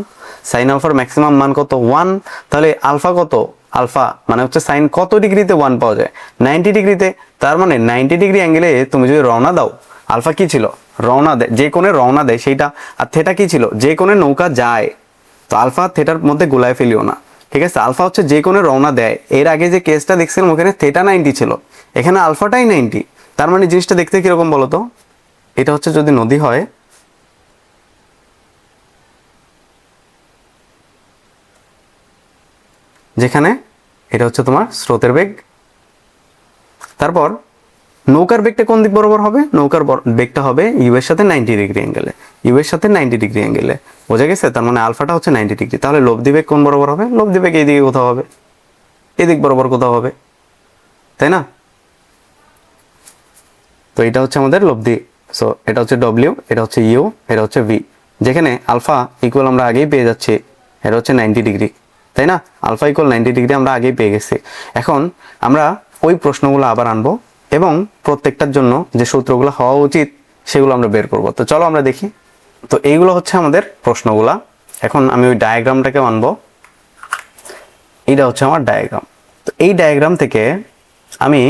সাইন আলফার ম্যাক্সিমাম মান কত? 1। তাহলে আলফা কত? আলফা মানে হচ্ছে সাইন কত ডিগ্রিতে 1 পাওয়া যায়? 90 ডিগ্রিতে। তার মানে 90 ডিগ্রি অ্যাঙ্গেলে তুমি যদি রওনা দাও, আলফা কি ছিল? রওনা দেয়, যে কোণে রওনা দেয় সেইটা। আর থেটা কি ছিল? যে কোণে নৌকা যায়। তো আলফা থেটার মধ্যে গোলায় ফেলিও না, ঠিক আছে? আলফা হচ্ছে যে কোণে রওনা দেয়। এর আগে যে কেসটা দেখছিলাম ওখানে থেটা 90 ছিল, এখানে আলফাটাই 90। তার মানে জিনিসটা দেখতে কিরকম বলো তো? এটা হচ্ছে যদি নদী হয়, যেখানে এটা হচ্ছে তোমার স্রোতের বেগ, তারপর নৌকার বেগটা কোন দিক বরাবর হবে? নৌকার বেগটা হবে ইউ এর সাথে 90 ডিগ্রি অ্যাঙ্গেলে, ইউ এর সাথে 90 ডিগ্রি অ্যাঙ্গেলে, বোঝা গেছে? তার মানে আলফাটা হচ্ছে 90 ডিগ্রি। তাহলে লব্ধি বেগ কোন বরাবর হবে? লব্ধি বেগ এইদিকে কোথাও হবে, এদিক বরাবর কোথাও হবে, তাই না? তো এটা হচ্ছে আমাদের লব্ধি। সো এটা হচ্ছে ডব্লিউ, এটা হচ্ছে ইউ, এটা হচ্ছে ভি। যেখানে আলফা ইকুয়াল আমরা আগেই পেয়ে যাচ্ছি, এটা হচ্ছে 90 ডিগ্রি, তাই না? আলফা ইকুয়াল 90 ডিগ্রি আমরা আগেই পেয়ে গেছি। এখন আমরা ওই প্রশ্নগুলো আবার আনবো এবং প্রত্যেকটার জন্য যে সূত্রগুলো হওয়া উচিত সেগুলো আমরা বের করব। তো চলো আমরা দেখি। তো এইগুলো হচ্ছে আমাদের প্রশ্নগুলা। এখন আমি ওই ডায়াগ্রামটাকে আনবো, এইটা হচ্ছে আমার ডায়াগ্রাম। তো এই ডায়াগ্রাম থেকে আমি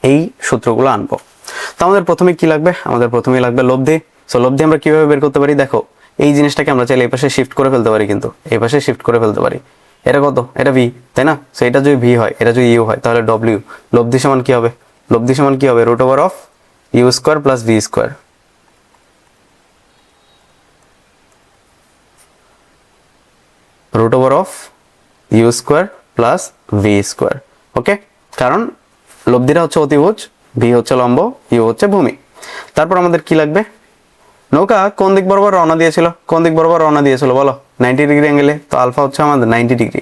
এই সূত্রগুলো আনবো। তো আমাদের প্রথমে কি লাগবে? আমাদের প্রথমেই লাগবে লব্ধি। সো লব্ধি আমরা কিভাবে বের করতে পারি? দেখো, এই জিনিসটাকে আমরা চাইলে এই পাশে শিফট করে ফেলতে পারি, কিন্তু এই পাশে শিফট করে ফেলতে পারি। এটা কত? এটা ভি, তাই না? সো এটা যদি ভি হয়, এটা যদি ইউ হয়, তাহলে ডব্লিউ। লব্ধি সমান কি হবে? লব্ধি সমান কি হবে? Root over of u square plus v square. Root over of u square plus v square. Okay, কারণ লব্ধিটা হচ্ছে অতিভুজ, ভি হচ্ছে লম্ব, ইউ হচ্ছে ভূমি। তারপর আমাদের কি লাগবে? নৌকা কোন দিক বরাবর রওনা দিয়েছিল? কোন দিক বরাবর রওনা দিয়েছিল বলো? 90 ডিগ্রি অ্যাঙ্গেলে। তো আলফা হচ্ছে আমাদের 90 ডিগ্রি।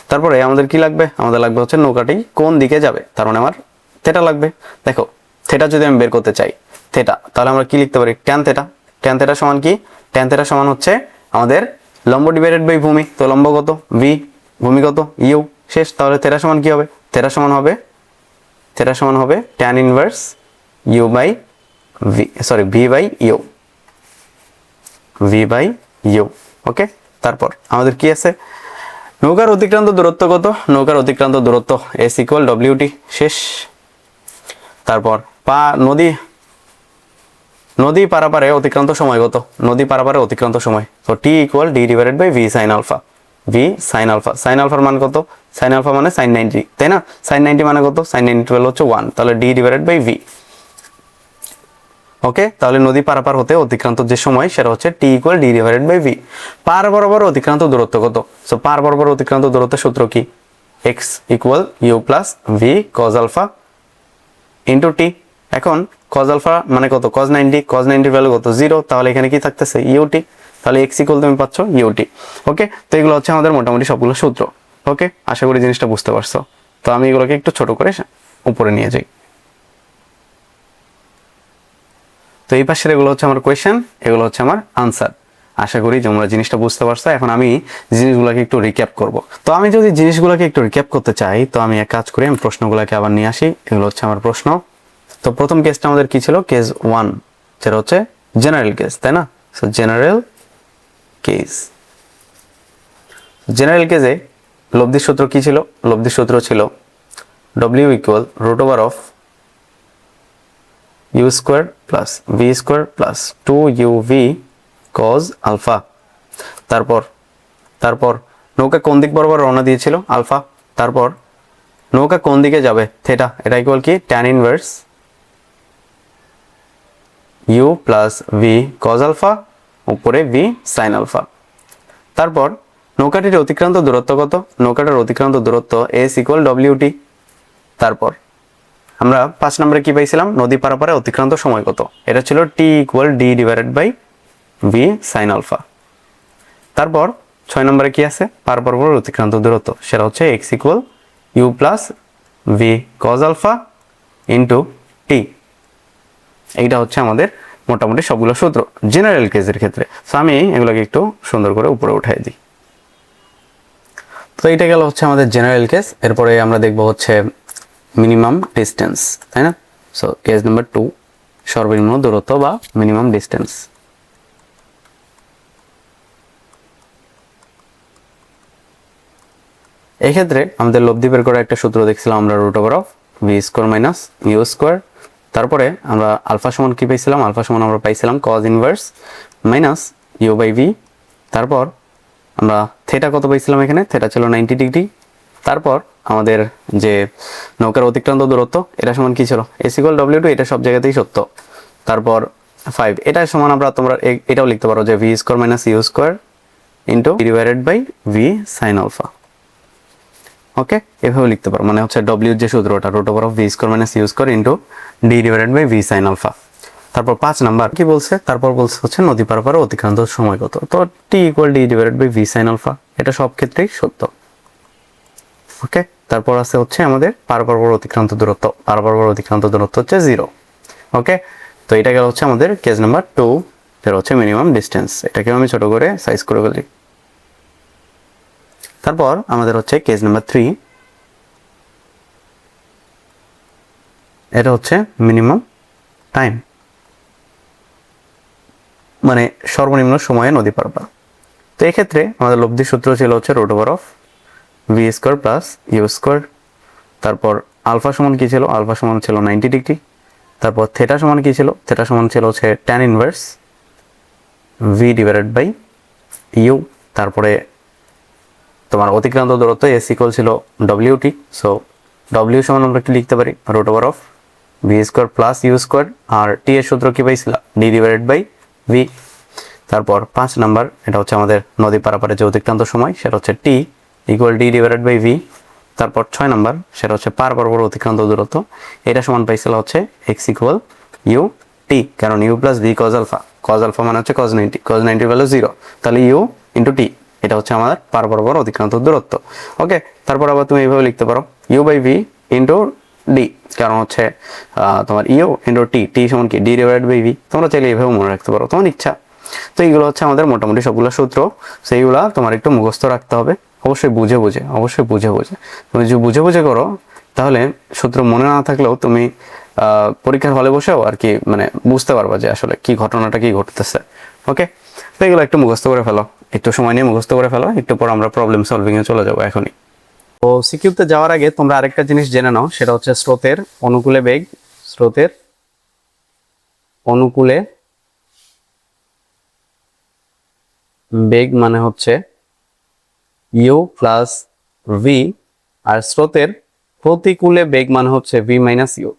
তারপরে আমাদের কি লাগবে? আমাদের লাগবে হচ্ছে নৌকাটি কোন দিকে যাবে, তার মানে আমার থেটা লাগবে। দেখো, থেটা যদি আমি বের করতে চাই, থেটা, তাহলে আমরা কি লিখতে পারি? Tan theta. ট্যান থেটা সমান কি? ট্যান থেটা সমান হচ্ছে আমাদের লম্ব ডিভাইডেড বাই ভূমি। তো লম্ব কত? ভি, ভূমি কত? ইউ। শেষ। তাহলে থেটা সমান কি হবে? থেটা সমান হবে tan inverse u by v, sorry v by u, v by u. Okay, তারপর আমাদের কি আছে? নৌকার অতিক্রান্ত দূরত্ব কত? নৌকার অতিক্রান্ত দূরত্ব এস ইকুয়াল ডব্লিউটি। শেষ। তারপর নদী পারাপারে অতিক্রান্ত সময় কত? নদী পারাপারে অতিক্রান্ত সময়, তো t equal d divided by v sine alpha. V sine alpha, sine আলফার মান কত? সাইন আলফা মানে সাইন 90, তাই না? সাইন 90 মানে কত? সাইন 90 হচ্ছে 1, তাহলে d divided by v. Okay, তাহলে নদী পারাপার হতে অতিক্রান্ত যে সময় সেটা হচ্ছে t equal d divided by v. পার বরাবর অতিক্রান্ত দূরত্ব কত? সো পার বরাবর অতিক্রান্ত দূরত্বের সূত্র কি? X equal u plus v cos alpha into t. এখন কজ আলফা মানে কত? কজ 90, কজ 90 ভ্যালু কত? 0, তাহলে এখানে কি থাকতেছে? ইউটি। তাহলে এক্স ইকুয়াল তুমি পাচ্ছ ইউটি। ওকে, তো এগুলো হচ্ছে আমাদের মোটামুটি সবগুলো সূত্র। ওকে, আশা করি জিনিসটা বুঝতে পারছো। তো আমি এগুলোকে একটু ছোট করে উপরে নিয়ে যাই। তো এই পাশের এগুলো হচ্ছে আমার কোয়েশ্চেন, এগুলো হচ্ছে আমার আনসার। আশা করি তোমরা জিনিসটা বুঝতে পারছো। এখন আমি জিনিসগুলোকে একটু রিক্যাপ করব। তো আমি যদি জিনিসগুলোকে একটু রিক্যাপ করতে চাই, তো আমি এক কাজ করি, আমি প্রশ্নগুলোকে আবার নিয়ে আসি। এগুলো হচ্ছে আমার প্রশ্ন। তো প্রথম কেসটা আমাদের কি ছিল? কেস 1, যেটা হচ্ছে জেনারেল কেস, তাই না? সো জেনারেল কেস, জেনারেল কেসে লব্ধির সূত্র কি ছিল? লব্ধির সূত্র ছিল W equal root over of u square plus v square plus 2uv cos alpha. তারপর তারপর নৌকা কোন দিক বরাবর রওনা দিয়েছিল? আলফা। তারপর নৌকা কোন দিকে যাবে? থেটা। এটা ইকুয়াল কি? Tan inverse u plus v cos alpha উপরে ভি সাইন আলফা। তারপর নৌকাটির অতিক্রান্ত দূরত্ব কত? নৌকাটার অতিক্রান্ত দূরত্ব এস ইকুয়াল ডব্লিউটি। তারপর আমরা 5 নম্বরে কি পাইছিলাম? নদী পারাপারে অতিক্রান্ত সময় কত? এটা ছিল t equal d divided by v sine alpha. তারপর 6 নম্বরে কি আছে? পার বরাবর অতিক্রান্ত দূরত্ব, সেটা হচ্ছে x equal u plus v cos alpha into t. এইটা হচ্ছে আমাদের মোটামুটি সবগুলো সূত্র জেনারেল কেসের ক্ষেত্রে। সো আমি এগুলোকে একটু সুন্দর করে উপরে উঠাই দিই। তো এইটা গেল হচ্ছে আমাদের জেনারেল কেস। এরপরে আমরা দেখব হচ্ছে মিনিমাম ডিস্টেন্স, তাই না? সো কেস নাম্বার 2, সর্বনিম্ন দূরত্ব বা মিনিমাম ডিস্টেন্স। এই ক্ষেত্রে আমাদের লব্ধি বের করার একটা সূত্র দেখছিলাম আমরা, root over of V square minus u square. তারপরে আমরা আলফা সমান কি পাইছিলাম? আলফা সমান আমরা পাইছিলাম cos inverse minus u by V. তারপর আমরা থেটা কত পাইছিলাম? এখানে থেটা ছিল 90 ডিগ্রি। তারপর আমাদের যে নৌকার অতিক্রান্ত দূরত্ব, এটা সমান কি ছিল? এস ইকুয়াল ডব্লিউ টু। এটা সব জায়গাতেই সত্য। তারপর 5, এটা সমান আমরা তোমরা এটাও লিখতে পারো যে v square minus u square into divided by v sine alpha. Okay, এভাবে লিখতে পারো। মানে হচ্ছে ডব্লিউ যে সূত্রটা, root over of V square minus u square into d divided by v sine alpha. তারপর 5 নাম্বার কি বলছে? তারপর বলছে হচ্ছে নদী পারাপারে অতিক্রান্ত সময় কত? তো t equal d divided by v sine alpha. এটা সব ক্ষেত্রেই সত্য। ওকে, তারপর আছে হচ্ছে আমাদের পার বরাবর অতিক্রান্ত দূরত্ব। পার বরাবর অতিক্রান্ত দূরত্ব হচ্ছে 0। ওকে, তো এটা গেল হচ্ছে আমাদের কেস নাম্বার 2, যেটা হচ্ছে মিনিমাম ডিস্টেন্স। এটাকে আমি ছোট করে সাইজ করে ফেলি। তারপর আমাদের হচ্ছে কেস নাম্বার 3, এটা হচ্ছে মিনিমাম টাইম, মানে সর্বনিম্ন সময়ে নদী পারাপার। তো এই ক্ষেত্রে আমাদের লব্ধির সূত্র ছিল হচ্ছে root over of V square plus you square. তারপর আলফা সমান কি ছিল? আলফা সমান ছিল 90 ডিগ্রি। তারপর থেটা সমান কি ছিল? থেটা সমান ছিল হচ্ছে tan inverse V divided by U. তারপরে তোমার অতিক্রান্ত দূরত্ব এস ইকুয়াল ছিল ডব্লিউটি। সো ডব্লিউ সমান আমরা কি লিখতে পারি? Root over of V square plus you square. আর টি এর সূত্র কি পাইছিলাম? D divided by V. তারপর 5 নাম্বার, এটা হচ্ছে আমাদের নদী পারাপারে যে অতিক্রান্ত সময়, সেটা হচ্ছে t equal d divided by V. তারপর 6 নাম্বার, সেটা হচ্ছে পার বরাবর অতিক্রান্ত দূরত্ব। এটা সমান পাইছিল হচ্ছে এক্স ইকুয়াল ইউ টি, কারণ u plus v cos alpha. Cos alpha মানে হচ্ছে কজ 90, কজ 90 ভ্যালু 0, তাহলে ইউ ইন্টু টি। এটা হচ্ছে আমাদের পার বরাবর অতিক্রান্ত দূরত্ব। ওকে, তারপর আবার তুমি এইভাবে লিখতে পারো u by v into d, কারণ হচ্ছে তোমার ইউ ইন্টু টি, টি সমান কি? D divided by v. তোমরা চাইলে এইভাবে মনে রাখতে পারো, তোমার ইচ্ছা। তো এইগুলো হচ্ছে আমাদের মোটামুটি সবগুলো সূত্র। সেইগুলা তোমার একটু মুখস্থ রাখতে হবে, অবশ্যই বুঝে বুঝে, অবশ্যই বুঝে বুঝে। তুমি যদি বুঝে বুঝে করো, তাহলে সূত্র মনে না থাকলেও তুমি পরীক্ষার হলে বসেও আর কি মানে বুঝতে পারবা যে আসলে কি ঘটনাটা কি ঘটতেছে। ওকে, তো এগুলো একটু মুখস্থ করে ফেলো, একটু সময় নিয়ে মুখস্থ করে ফেলো। একটু পর আমরা প্রবলেম সলভিং এ চলে যাবো এখনই। তো সিকিউতে যাওয়ার আগে তোমরা আরেকটা জিনিস জেনে নাও, সেটা হচ্ছে স্রোতের অনুকূলে বেগ। স্রোতের অনুকূলে বেগ মানে হচ্ছে ইউ প্লাস ভি, আর স্রোতের প্রতিকূলে বেগ মানে হচ্ছে ভি মাইনাস ইউ।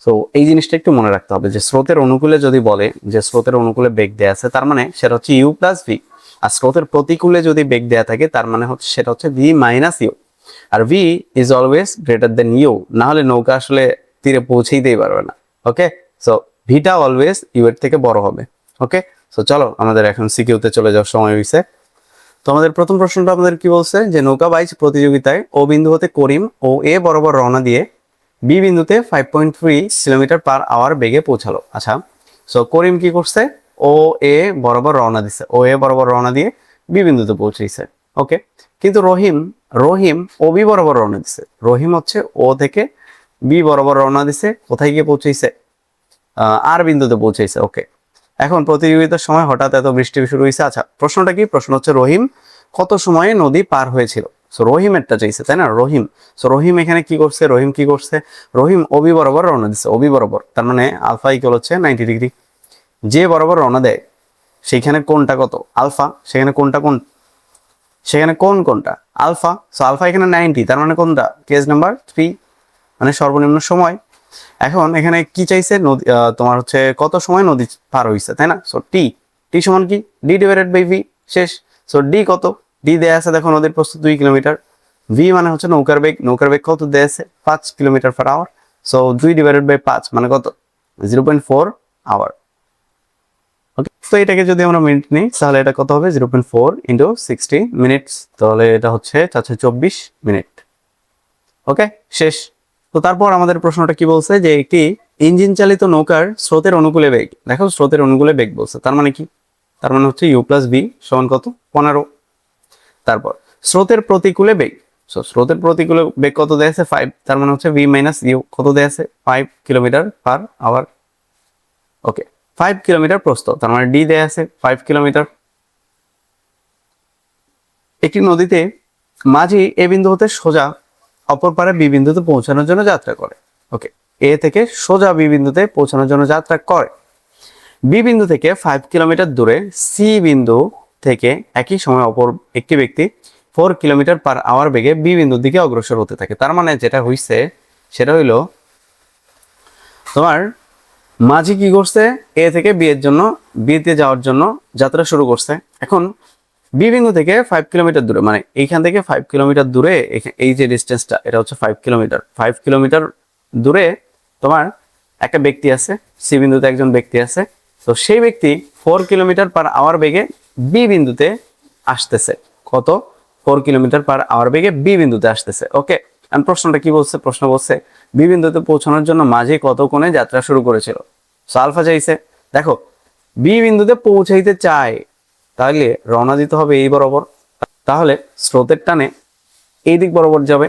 তো এই জিনিসটা একটু মনে রাখতে হবে যে স্রোতের অনুকূলে যদি বলে যে স্রোতের অনুকূলে বেগ দেয়া আছে, তার মানে সেটা হচ্ছে ইউ প্লাস ভি। আর স্রোতের প্রতিকূলে যদি বেগ দেয়া থাকে, তার মানে হচ্ছে সেটা হচ্ছে ভি মাইনাস ইউ। আর v is always greater than u, না হলে নৌকা আসলে তীরে পৌঁছেইতেই পারবে না। ওকে, সো ভিটা অলওয়েজ ইউ এর থেকে বড় হবে। ওকে, সো চলো আমাদের এখন সিকিউতে চলে যাওয়ার সময় হয়েছে। তো তোমাদের প্রথম প্রশ্নটা আমাদের কি বলছে যে নৌকা বাইচ প্রতিযোগিতায় ও বিন্দু হতে করিম ও এ বরাবর রওনা দিয়ে বি বিন্দুতে 5.3 কিলোমিটার পার আওয়ার বেগে পৌঁছালো। আচ্ছা, সো করিম কি করছে, ও এ বরাবর রওনা দিছে, ও এ বরাবর রওনা দিয়ে বি বিন্দুতে পৌঁছেছে। ওকে, কিন্তু রহিম রহিম ও বি বরাবর রওনা দিছে। রহিম হচ্ছে ও থেকে বি বরাবর রওনা দিছে, কোথায় গিয়ে পৌঁছেছে, আর বিন্দুতে পৌঁছেছে। ওকে, এখন প্রতিযোগিতার সময় হঠাৎ এত বৃষ্টি শুরু হয়েছে। আচ্ছা, প্রশ্নটা কি, প্রশ্ন হচ্ছে রহিম কত সময়ে নদী পার হয়েছিল। সো রহিমেরটা চাইছে, তাই না, রহিম। সো রহিম এখানে কি করছে, রহিম কি করছে, রহিম ওবি বরাবর রওনা দিচ্ছে, ওবি বরাবর, তার মানে আলফা ইকুয়াল হচ্ছে 90 ডিগ্রি। যে বরাবর রওনা দেয় সেইখানে কোনটা কত, আলফা, সেখানে কোনটা কোন, সেখানে কোনটা আলফা। সো আলফা এখানে 90, তার মানে কোনটা, কেস নাম্বার 3, মানে সর্বনিম্ন সময়। এখন এখানে কি চাইছে, নদী তোমার হচ্ছে কত সময় নদী পার হইছে, তাই না। সো টি, টি সমান কি, ডি ডিভাইডেড বাই ভি, শেষ। সো ডি কত, ডি দেয়া আছে, দেখো নদীর প্রস্থ 2 কিলোমিটার, ভি মানে হচ্ছে নৌকার বেগ, নৌকার বেগ কত দেয়া আছে 5 kilometre per hour. So 2 divided by 5 মানে কত, 0.4 আওয়ার। ওকে, তো এটাকে যদি আমরা মিনিট নিই তাহলে এটা কত হবে, 0.4 ইন্টু 60 মিনিটস, তাহলে এটা হচ্ছে 424 মিনিট। ওকে, শেষ। তো তারপর আমাদের প্রশ্নটা কি বলছে যে একটি ইঞ্জিন চালিত নৌকার স্রোতের অনুকূলে বেগ, দেখো স্রোতের অনুকূলে বেগ বলছে, তার মানে কি, তার মানে হচ্ছে ইউ প্লাস বি সমান কত, 15। তারপর স্রোতের প্রতিকূলে বেগ, সো স্রোতের প্রতিকূলে বেগ কত দেয়া আছে 5, তার মানে হচ্ছে ভি মাইনাস ইউ কত দেয়া আছে 5 কিলোমিটার পার আওয়ার। ওকে, 5 কিলোমিটার প্রস্থ, তার মানে ডি দেয়া আছে 5 কিলোমিটার। একটি নদীতে মাঝি এ বিন্দু হতে সোজা অপর পারে বি বিন্দুতে পৌঁছানোর জন্য যাত্রা করে। ওকে, এ থেকে সোজা বি বিন্দুতে পৌঁছানোর জন্য যাত্রা করে। বি বিন্দু থেকে 5 কিলোমিটার দূরে সি বিন্দু থেকে একই সময় অপর একটি ব্যক্তি 4 কিলোমিটার পার আওয়ার বেগে বি বিন্দুর দিকে অগ্রসর হতে থাকে। তার মানে যেটা হইছে সেটা হইল তোমার মাঝি কি করছে, এ থেকে বি এর জন্য, বি তে যাওয়ার জন্য যাত্রা শুরু করছে। এখন বি বিন্দু থেকে 5 কিলোমিটার দূরে, মানে এইখান থেকে 5 কিলোমিটার দূরে, এই যে ডিস্টেন্সটা এটা হচ্ছে 5 কিলোমিটার, 5 কিলোমিটার দূরে তোমার একটা ব্যক্তি আছে, সি বিন্দুতে একজন ব্যক্তি আছে। তো সেই ব্যক্তি 4 কিলোমিটার পার আওয়ার বেগে বি বিন্দুতে আসতেছে, কত, 4 কিলোমিটার পার আওয়ার বেগে বি বিন্দুতে আসতেছে। ওকে, আমি প্রশ্নটা কি বলছে, প্রশ্ন বলছে বি বিন্দুতে পৌঁছানোর জন্য মাঝি কত কোণে যাত্রা শুরু করেছিল। সো আলফা চাইছে, দেখো বি বিন্দুতে পৌঁছাইতে চায়, তাহলে রওনা দিতে হবে এই বরাবর, তাহলে স্রোতের টানে এই দিক বরাবর যাবে,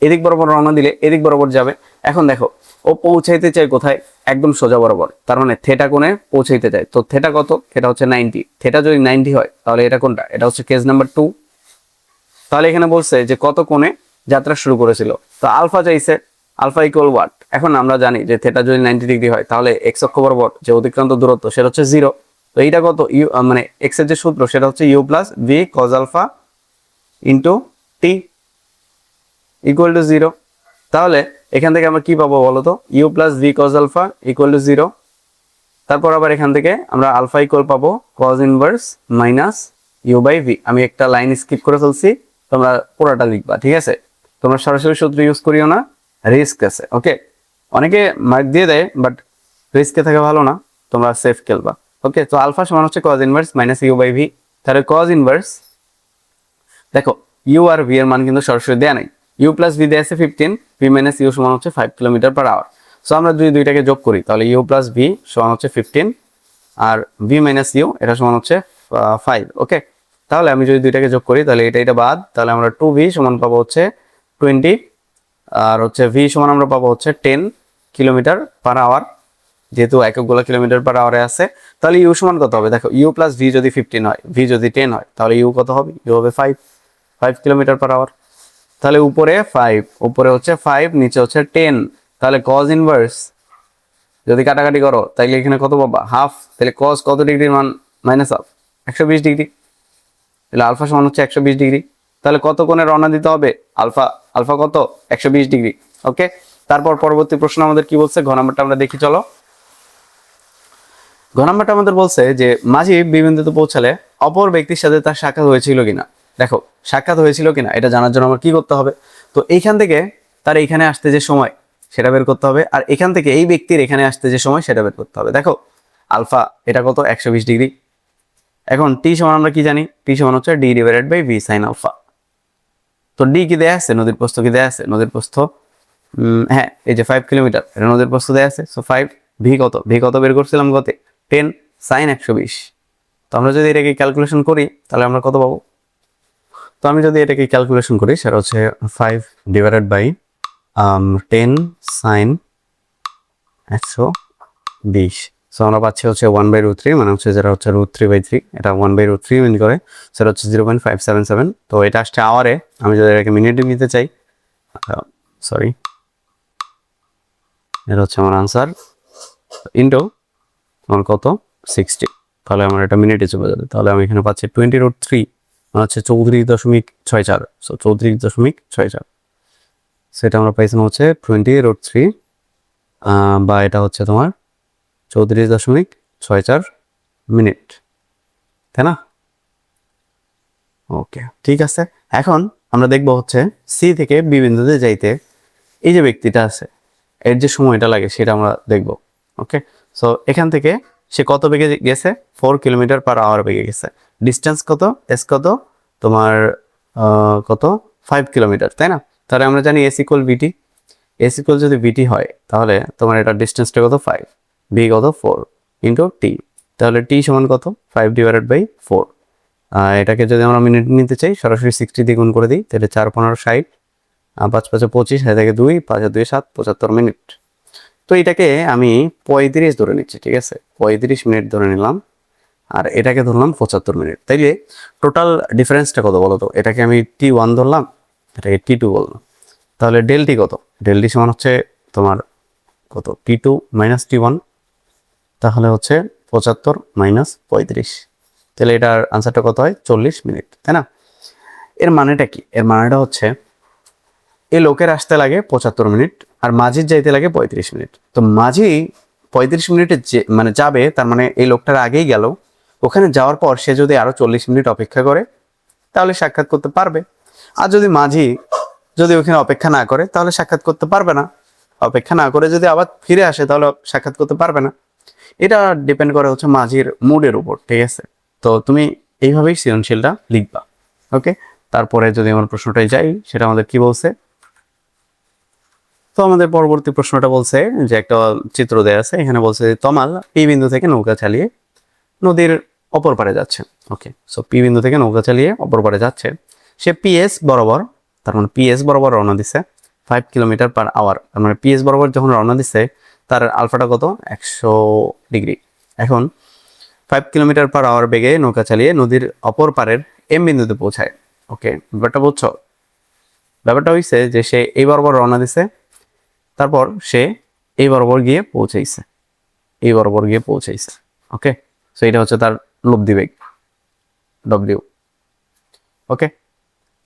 এদিক বরাবর রওনা দিলে এদিক বরাবর যাবে। এখন দেখো ও পৌঁছাইতে চায় কোথায়, একদম সোজা বরাবর, তার মানে থেটা কোণে পৌঁছাইতে চায়। তো থেটা কত, থেটা হচ্ছে 90, থেটা যদি 90 হয় তাহলে এটা কোনটা, এটা হচ্ছে কেস নাম্বার 2। তাহলে এখানে বলছে যে কত কোণে যাত্রা শুরু করেছিল, তো আলফা চাইছে, আলফা ইকুয়াল ওয়াট। এখন আমরা জানি যে থেটা যদি 90 ডিগ্রি হয় তাহলে এক্স অক্ষ বরাবর যে অতিক্রান্ত দূরত্ব সেটা হচ্ছে 0। তো এইটা কত, ইউ মানে এক্স এর যে সূত্র সেটা হচ্ছে u plus v cos alpha into t equal to 0। তাহলে এখান থেকে আমরা কি পাবো বলতো, u plus v cos alpha equal to 0। তারপর আবার এখান থেকে আমরা আলফা ইকুয়াল পাবো cos inverse minus u by v. আমি একটা লাইন স্কিপ করে ফেলছি, তোমরা পুরোটা লিখবা, ঠিক আছে। তোমরা সরাসরি সূত্র ইউজ করিও না, রিস্ক আছে। ওকে, অনেকে মার্ক দিয়ে দেয় বাট রিস্কে থাকে ভালো না, তোমরা সেফ খেলবা। ওকে, তো আলফা সমান হচ্ছে cos inverse minus u by v. তাহলে কজ ইনভার্স, দেখো ইউ আর ভি এর মান কিন্তু সরাসরি দেয়া নাই, ইউ প্লাস ভি দেয়া আছে 15, ভি মাইনাস ইউ সমান হচ্ছে 5 কিলোমিটার পার আওয়ার। সো আমরা দুইটাকে যোগ করি, তাহলে ইউ প্লাস ভি সমান হচ্ছে 15 আর ভি মাইনাস ইউ এটা সমান হচ্ছে 5। ওকে, তাহলে আমি যদি দুইটাকে যোগ করি তাহলে এটা বাদ, তাহলে আমরা 2v সমান পাবো হচ্ছে 20 আর হচ্ছে ভি সমান আমরা পাবো হচ্ছে 10 কিলোমিটার পার আওয়ার, যেহেতু এককগুলো কিলোমিটার পার আওয়ারে আছে। তাহলে ইউ সমান কত হবে, দেখো ইউ প্লাস ভি যদি 15 হয়, ভি যদি 10 হয়, তাহলে ইউ কত হবে, ইউ হবে 5 কিলোমিটার পার আওয়ার। তাহলে উপরে 5, উপরে হচ্ছে 5, নিচে হচ্ছে 10। তাহলে কজ ইনভার্স যদি কাটাকাটি করো তাইলে এখানে কত পাবা, হাফ। তাহলে কজ কত ডিগ্রির মান, মাইনাস হাফ, 120 ডিগ্রি। তাহলে আলফা সমান হচ্ছে 120 ডিগ্রি। তাহলে কত কোণে রওনা দিতে হবে, আলফা, আলফা কত, 120 ডিগ্রি। ওকে, তারপর পরবর্তী প্রশ্ন আমাদের কি বলছে, ঘ নাম্বারটা আমরা দেখি চলো। ঘ নাম্বারটা আমাদের বলছে যে মাঝি বিবিন্দুতে পৌঁছালে অপর ব্যক্তির সাথে তার সাক্ষাৎ হয়েছিল কিনা। দেখো সাক্ষাৎ হয়েছিল কিনা এটা জানার জন্য আমার কি করতে হবে, তো এইখান থেকে তার এইখানে আসতে যে সময় সেটা বের করতে হবে, আর এখান থেকে এই ব্যক্তির এখানে আসতে যে সময় সেটা বের করতে হবে। দেখো আলফা এটা কত, 120 ডিগ্রি, এখন টি সমান আমরা কি জানি, টি সমান হচ্ছে d divided by v sine alpha. তো ডি কি দেয়া আছে, নদীর প্রস্থ কি দেয়া আছে, নদীর প্রস্থ হ্যাঁ এই যে 5 কিলোমিটার, এটা নদীর প্রস্থ দেয়া আছে। সো 5, ভি কত, ভি কত বের করছিলাম গতে 10 সাইন 120। তো আমরা যদি এটাকে ক্যালকুলেশন করি তাহলে আমরা কত পাবো? তো আমি যদি এটাকে ক্যালকুলেশন করি সেটা হচ্ছে 5 ডিভাইডেড বাই 10 সাইন 120। সো আমরা পাচ্ছি হচ্ছে 1/√3, মানে হচ্ছে যেটা হচ্ছে √3/3, এটা 1/√3 মিন করে, সেটা হচ্ছে 0.577। তো এটা আসছে আওয়ারে। আমি যদি এটাকে মিনিটে নিতে চাই, সরি, এটা হচ্ছে আমার আনসার ইন্টু আমার কত 60, তাহলে আমার এটা মিনিটে চলে যাবে। তাহলে আমি এখানে পাচ্ছি 20√3 মানে হচ্ছে 34.64। সো 34.64, সেটা আমরা পাইছিলাম হচ্ছে 20√3 বা এটা হচ্ছে তোমার 34.64 মিনিট, তাই না? ওকে, ঠিক আছে। এখন আমরা দেখব হচ্ছে সি থেকে বি বিন্দুতে যাইতে এই যে ব্যক্তিটা আছে এর যে সময়টা লাগে সেটা আমরা দেখব। ওকে, সো এখান থেকে সে কত বেগে গেছে, 4 কিলোমিটার পার আওয়ার বেগে গেছে। ডিস্টেন্স কত, এস কত তোমার কত 5 কিলোমিটার, তাই না? তাহলে আমরা জানি এস ইকুয়াল ভিটি, এস ইকুয়াল যদি ভিটি হয় তাহলে তোমার এটা ডিস্টেন্সটা কত 5, ভি কত 4 ইন্টু টি। তাহলে টি সমান কত 5 ডিভাইডেড বাই 4। এটাকে যদি আমরা মিনিট নিতে চাই সরাসরি 60 দিয়ে গুণ করে দিই, তাহলে 4 15 60, 5 5 25, থেকে 2, 5 2 7, 75 মিনিট। তো এটাকে আমি 35 ধরে নিচ্ছি, ঠিক আছে, 35 মিনিট ধরে নিলাম, আর এটাকে ধরলাম 75 মিনিট। তাইলে টোটাল ডিফারেন্সটা কত বলো তো? এটাকে আমি T1 ধরলাম, এটাকে T2 বললাম, তাহলে ডেল টি কত? ডেল টি সমান হচ্ছে তোমার কত T2 মাইনাস T1, তাহলে হচ্ছে 75 মাইনাস 35, তাহলে এটার আনসারটা কত হয় 40 মিনিট, তাই না? এর মানেটা কি? এর মানেটা হচ্ছে এই লোকের আসতে লাগে 75 মিনিট আর মাঝির যাইতে লাগে 35 মিনিট। তো মাঝি 35 মিনিটে যে মানে যাবে, তার মানে এই লোকটার আগেই গেল। ওখানে যাওয়ার পর সে যদি আরো 40 মিনিট অপেক্ষা করে তাহলে সাক্ষাৎ করতে পারবে। আর যদি মাঝি যদি ওখানে অপেক্ষা না করে তাহলে সাক্ষাৎ করতে পারবে না। অপেক্ষা না করে যদি আবার ফিরে আসে তাহলে সাক্ষাৎ করতে পারবে না। এটা ডিপেন্ড করে হচ্ছে মাঝির মুডের উপর, ঠিক আছে? তো তুমি এইভাবেই সৃজনশীলটা লিখবা। ওকে, তারপরে যদি আমার প্রশ্নটাই যাই, সেটা আমাদের কি বলছে? তো আমাদের পরবর্তী প্রশ্নটা বলছে যে একটা চিত্র দেয়া আছে, এখানে বলছে তমাল পি বিন্দু থেকে নৌকা চালিয়ে নদীর অপর পারে যাচ্ছে। ওকে, সো পি বিন্দু থেকে নৌকা চালিয়ে অপর পারে যাচ্ছে। সে পিএস বরাবর, তার মানে পিএস বরাবর রওনা দিছে 5 কিলোমিটার পার আওয়ার। তার মানে পিএস বরাবর যখন রওনা দিছে তার আলফাটা কত 100 ডিগ্রি। এখন 5 কিলোমিটার পার আওয়ার বেগে নৌকা চালিয়ে নদীর অপর পারের এম বিন্দুতে পৌঁছায়। ওকে, ব্যাপারটা বুঝছো? ব্যাপারটা হইছে যে সে এই বরাবর রওনা দিছে, তারপর সে এই বরাবর গিয়ে পৌঁছাইছে, এই বরাবর গিয়ে পৌঁছাইছে। ওকে, সো এটা হচ্ছে তার লব্ধি বেগ ডব্লিউ। ওকে,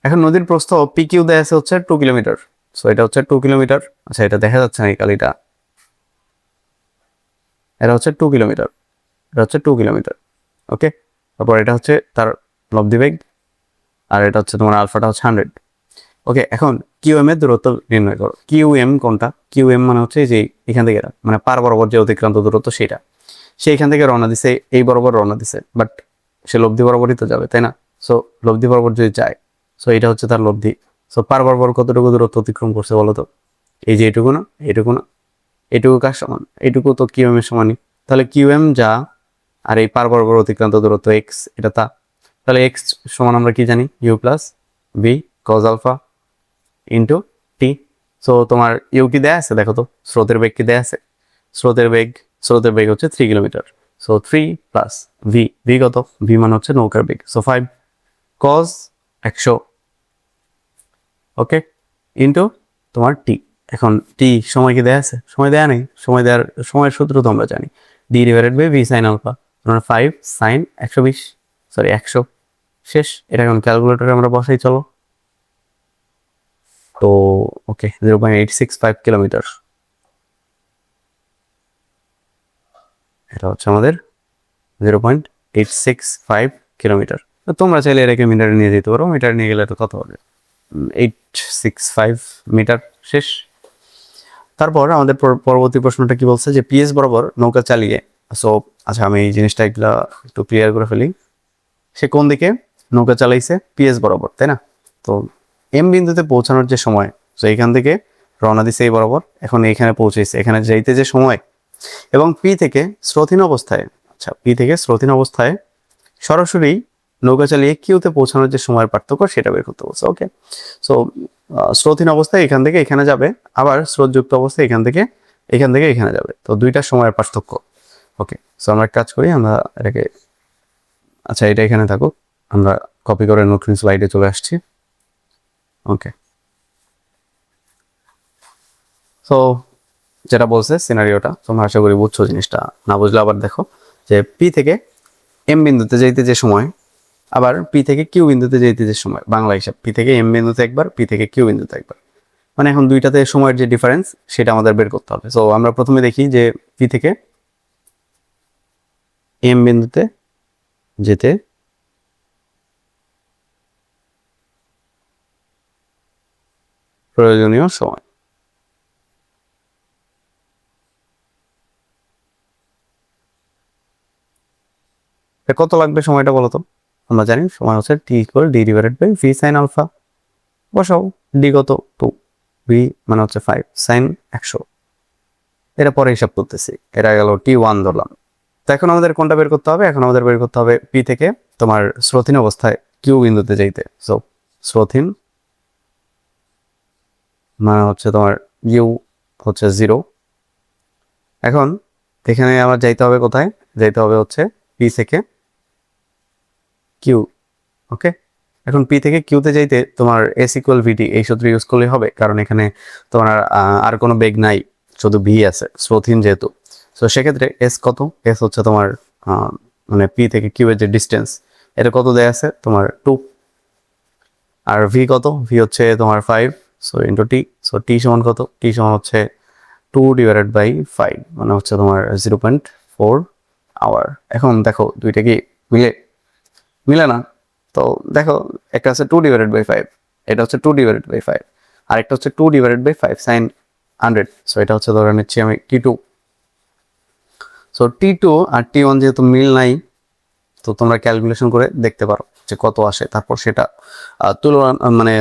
এখন নদীর প্রস্থ পি কিউ দেয়া আছে হচ্ছে 2 কিলোমিটার। সো এটা হচ্ছে 2 কিলোমিটার। আচ্ছা, এটা দেখা যাচ্ছে না এই কালিটা, এটা হচ্ছে 2 কিলোমিটার, এটা হচ্ছে 2 কিলোমিটার। ওকে, তারপর এটা হচ্ছে তার লব্ধি বেগ, আর এটা হচ্ছে তোমার আলফাটা হচ্ছে 100। ওকে, এখন কিউএম এর দূরত্ব নির্ণয় করো। কিউএম কোনটা? কিউএম মানে হচ্ছে যে এখান থেকে মানে পার বরাবর যে অতিক্রান্ত দূরত্ব সেটা। সে এখান থেকে রওনা দিছে, এই বরাবর রওনা দিছে, বাট সে লব্ধি বরাবরই তো যাবে, তাই না? সো লব্ধি বরাবর যদি যায়, সো এটা হচ্ছে তার লব্ধি। সো পার বরাবর কতটুকু দূরত্ব অতিক্রম করছে বলো তো? এই যে এইটুকু না, এইটুকু না, এইটুকু কার সমান? এইটুকু তো কিউএম এর সমানই। তাহলে কিউএম যা আর এই পার বরাবর অতিক্রান্ত দূরত্ব এক্স, এটা তা। তাহলে এক্স সমান আমরা কি জানি? U plus v cos alpha into t. So তোমার ইউ কি দেয়া আছে দেখো তো, স্রোতের বেগ কি দেয়া আছে? স্রোতের বেগ হচ্ছে 3 kilometre. So 3 plus V, V কত? ভি মানে হচ্ছে নৌকার বেগ। সো 5 কজ 100, ওকে, ইন্টু তোমার টি। এখন টি সময় কি দেয়া আছে? সময় দেয়া নেই। সময়ের সূত্র তো আমরা জানি, d divided by v sine alpha. তোমার 5 সাইন 120, সরি 100। শেষ। এটা এখন ক্যালকুলেটরে আমরা বসাই চলো। তো ওকে, 0.865 কিলোমিটার, এটা হচ্ছে আমাদের 0.865 কিলোমিটার। তো তোমরা চাইলে এটাকে মিটারে নিয়ে যেতে পারো, মিটারে নিয়ে গেলে তো কত হবে? 865 মিটার। শেষ। তারপর আমাদের পরবর্তী প্রশ্নটা কি বলছে যে পিএস বরাবর নৌকা চালিয়ে, সো আচ্ছা আমি এই জিনিসটা একটু ক্লিয়ার করে ফেলি। সে কোন দিকে নৌকা চালাইছে, পিএস বরাবর, তাই না? তো এম বিন্দুতে পৌঁছানোর যে সময়, তো এখান থেকে রওনা দিছে এই বরাবর, এখন এখানে পৌঁছেছে, এখানে যাইতে যে সময়, এবং পি থেকে স্রোতহীন অবস্থায়, আচ্ছা পি থেকে স্রোতহীন অবস্থায় সরাসরি নৌকা চালিয়ে কিউতে পৌঁছানোর যে সময়ের পার্থক্য সেটা বের করতে বলছে। ওকে, সো স্রোতহীন অবস্থায় এখান থেকে এখানে যাবে, আবার স্রোতযুক্ত অবস্থায় এখান থেকে এখানে যাবে, তো দুইটা সময়ের পার্থক্য। ওকে, সো আমরা কাজ করি, আমরা এটাকে, আচ্ছা এটা এখানে থাকুক, আমরা কপি করে নতুন স্লাইডে চলে আসছি। ওকে, সো যেটা বলছে সিনারিওটা তোমরা আশা করি বুঝছো, জিনিসটা না বুঝলে আবার দেখো, যে পি থেকে এম বিন্দুতে যাইতে যে সময়, আবার পি থেকে কিউ বিন্দুতে যেতে যে সময়, বাংলা হিসাব পি থেকে এম বিন্দুতে একবার, পি থেকে কিউ বিন্দুতে একবার, মানে এখন দুইটাতে সময়ের যে ডিফারেন্স সেটা আমাদের বের করতে হবে। সো আমরা প্রথমে দেখি যে পি থেকে এম বিন্দুতে যেতে প্রয়োজনীয় সময়। কত লাগবে সময়টা বলো তো? আমরা জানি সময় হচ্ছে t equal d divided by v sine alpha. বসাও, ডি কত 2, ভি মানে হচ্ছে 5, সাইন 100। এটা পরে হিসাব করতেছি, এটা গেল T1 ধরলাম। তো এখন আমাদের কোনটা বের করতে হবে? এখন আমাদের বের করতে হবে পি থেকে তোমার স্রোতহীন অবস্থায় কিউ বিন্দুতে যাইতে। সো স্রোতহীন মানে হচ্ছে তোমার ইউ হচ্ছে 0। এখন এখানে আমার যাইতে হবে কোথায়? যাইতে হবে হচ্ছে পি থেকে কিউ। ওকে, এখন পি থেকে কিউতে যাইতে তোমার এস ইকুয়াল ভিটি এই সূত্র ইউজ করলে হবে, কারণ এখানে তোমার আর কোনো বেগ নাই, শুধু ভি আছে স্রোতহীন যেহেতু। সো সেক্ষেত্রে এস কত? এস হচ্ছে তোমার মানে পি থেকে কিউ এর যে ডিস্টেন্স, এটা কত দেয়া আছে তোমার 2, আর ভি কত? ভি হচ্ছে তোমার 5, সো ইন্টু টি। সো টি সমান কত? টি সমান হচ্ছে 2 ডিভাইডেড বাই 5, মানে হচ্ছে তোমার 0.4 আওয়ার। এখন দেখো দুইটা কি মিলে না? তো দেখো একটা আছে 2 ডিভাইডেড বাই 5, এটা হচ্ছে 2 ডিভাইডেড বাই 5, আর একটা হচ্ছে 2 ডিভাইডেড বাই 5 সাইন 100। সো এটা হচ্ছে ধরে নিচ্ছি আমি T2। সো T2 আর T1 যেহেতু মিল নাই, তো তোমরা ক্যালকুলেশন করে দেখতে পারো যে কত আসে, তারপর সেটা তুলনা মানে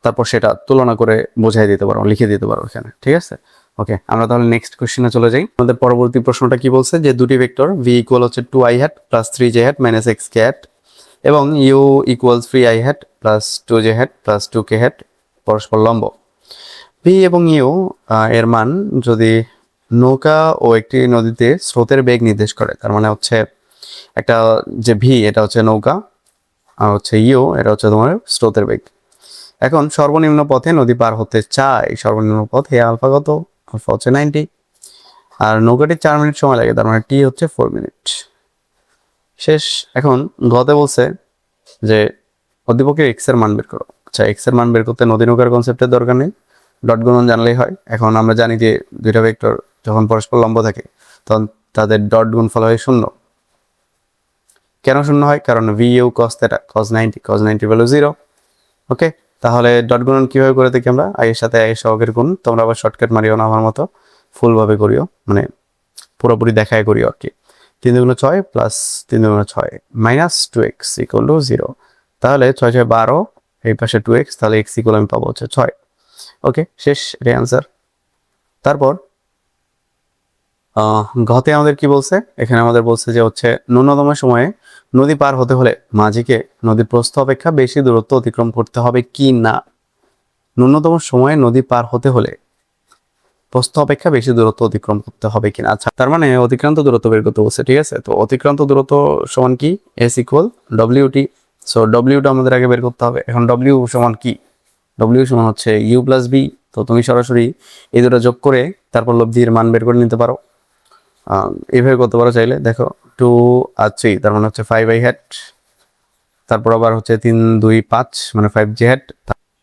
তারপর সেটা তুলনা করে বোঝাই দিতে পারো, লিখে দিতে পারো এখানে, ঠিক আছে? ওকে, আমরা তাহলে নেক্সট কোশ্চেনে চলে যাই। আমাদের পরবর্তী প্রশ্নটা কি বলছে, যে দুটি ভেক্টর ভি ইকুয়াল হচ্ছে 2i hat plus 3j hat minus xk hat এবং u equals 3i hat plus 2j hat plus 2k hat পরস্পর লম্ব। ভি এবং ইউ এর মান যদি নৌকা ও একটি নদীতে স্রোতের বেগ নির্দেশ করে, তার মানে হচ্ছে একটা যে ভি এটা হচ্ছে নৌকা, আর হচ্ছে ইউ এটা হচ্ছে তোমার স্রোতের বেগ। এখন সর্বনিম্ন পথে নদী পার হতে চাই, সর্বনিম্ন পথ হে আলফা কত? আলফা হচ্ছে 90, আর নৌকাটি 4 মিনিট সময় লাগে, তার মানে টি হচ্ছে 4 মিনিট। শেষ। এখন গতে বলছে যে অধ্যাপকের এক্স এর মান বের করো। আচ্ছা, এক্স এর মান বের করতে নদী নৌকার কনসেপ্টের দরকার নেই, ডট গুণন জানলেই হয়। এখন আমরা জানি যে দুইটা ভেক্টর যখন পরস্পর লম্ব থাকে তখন তাদের ডট গুণফল হয় 0। কেন 0 হয়? কারণ v u cos theta, cos 90 value 0। Okay, তাহলে ডট গুণন কিভাবে করে দেখি আমরা? আই এর সাথে আই এর সহগের গুণ। তোমরা আবার শর্টকাট মারিও না আমার মতো, ফুলভাবে করিও, মানে পুরোপুরি দেখায় করিও আর কি। 3 দুগুণ 6 প্লাস 3 দুগুণ 6 মাইনাস 2x ইকুয়াল টু 0। তাহলে 6 6 12, এই পাশে 2x, তাহলে x ইকুয়াল আমি পাবো হচ্ছে 6। ওকে, শেষ, এটাই আনসার। তারপর ঘতে আমাদের কি বলছে? এখানে আমাদের বলছে যে হচ্ছে ন্যূনতম সময়ে নদী পার হতে হলে মাঝিকে নদীর প্রস্থ অপেক্ষা বেশি দূরত্ব অতিক্রম করতে হবে কি না। ন্যূনতম সময়ে নদী পার হতে হলে প্রস্থ অপেক্ষা বেশি দূরত্ব অতিক্রম করতে হবে কিনা। আচ্ছা, তার মানে অতিক্রান্ত দূরত্ব বের করতে বলছে, ঠিক আছে? তো অতিক্রান্ত দূরত্ব সমান কি? S equal WT. সো ডব্লিউটা আমাদের আগে বের করতে হবে। এখন ডব্লিউ সমান কি? ডব্লিউ সমান হচ্ছে ইউ প্লাস বি। তো তুমি সরাসরি এই দুটো যোগ করে তারপর লব্ধির মান বের করে নিতে পারো, এইভাবে করতে পারো চাইলে। দেখো 2 আর 3, তার মানে হচ্ছে 5i হ্যাট, তারপর আবার হচ্ছে 3 2 5 মানে 5j হ্যাট,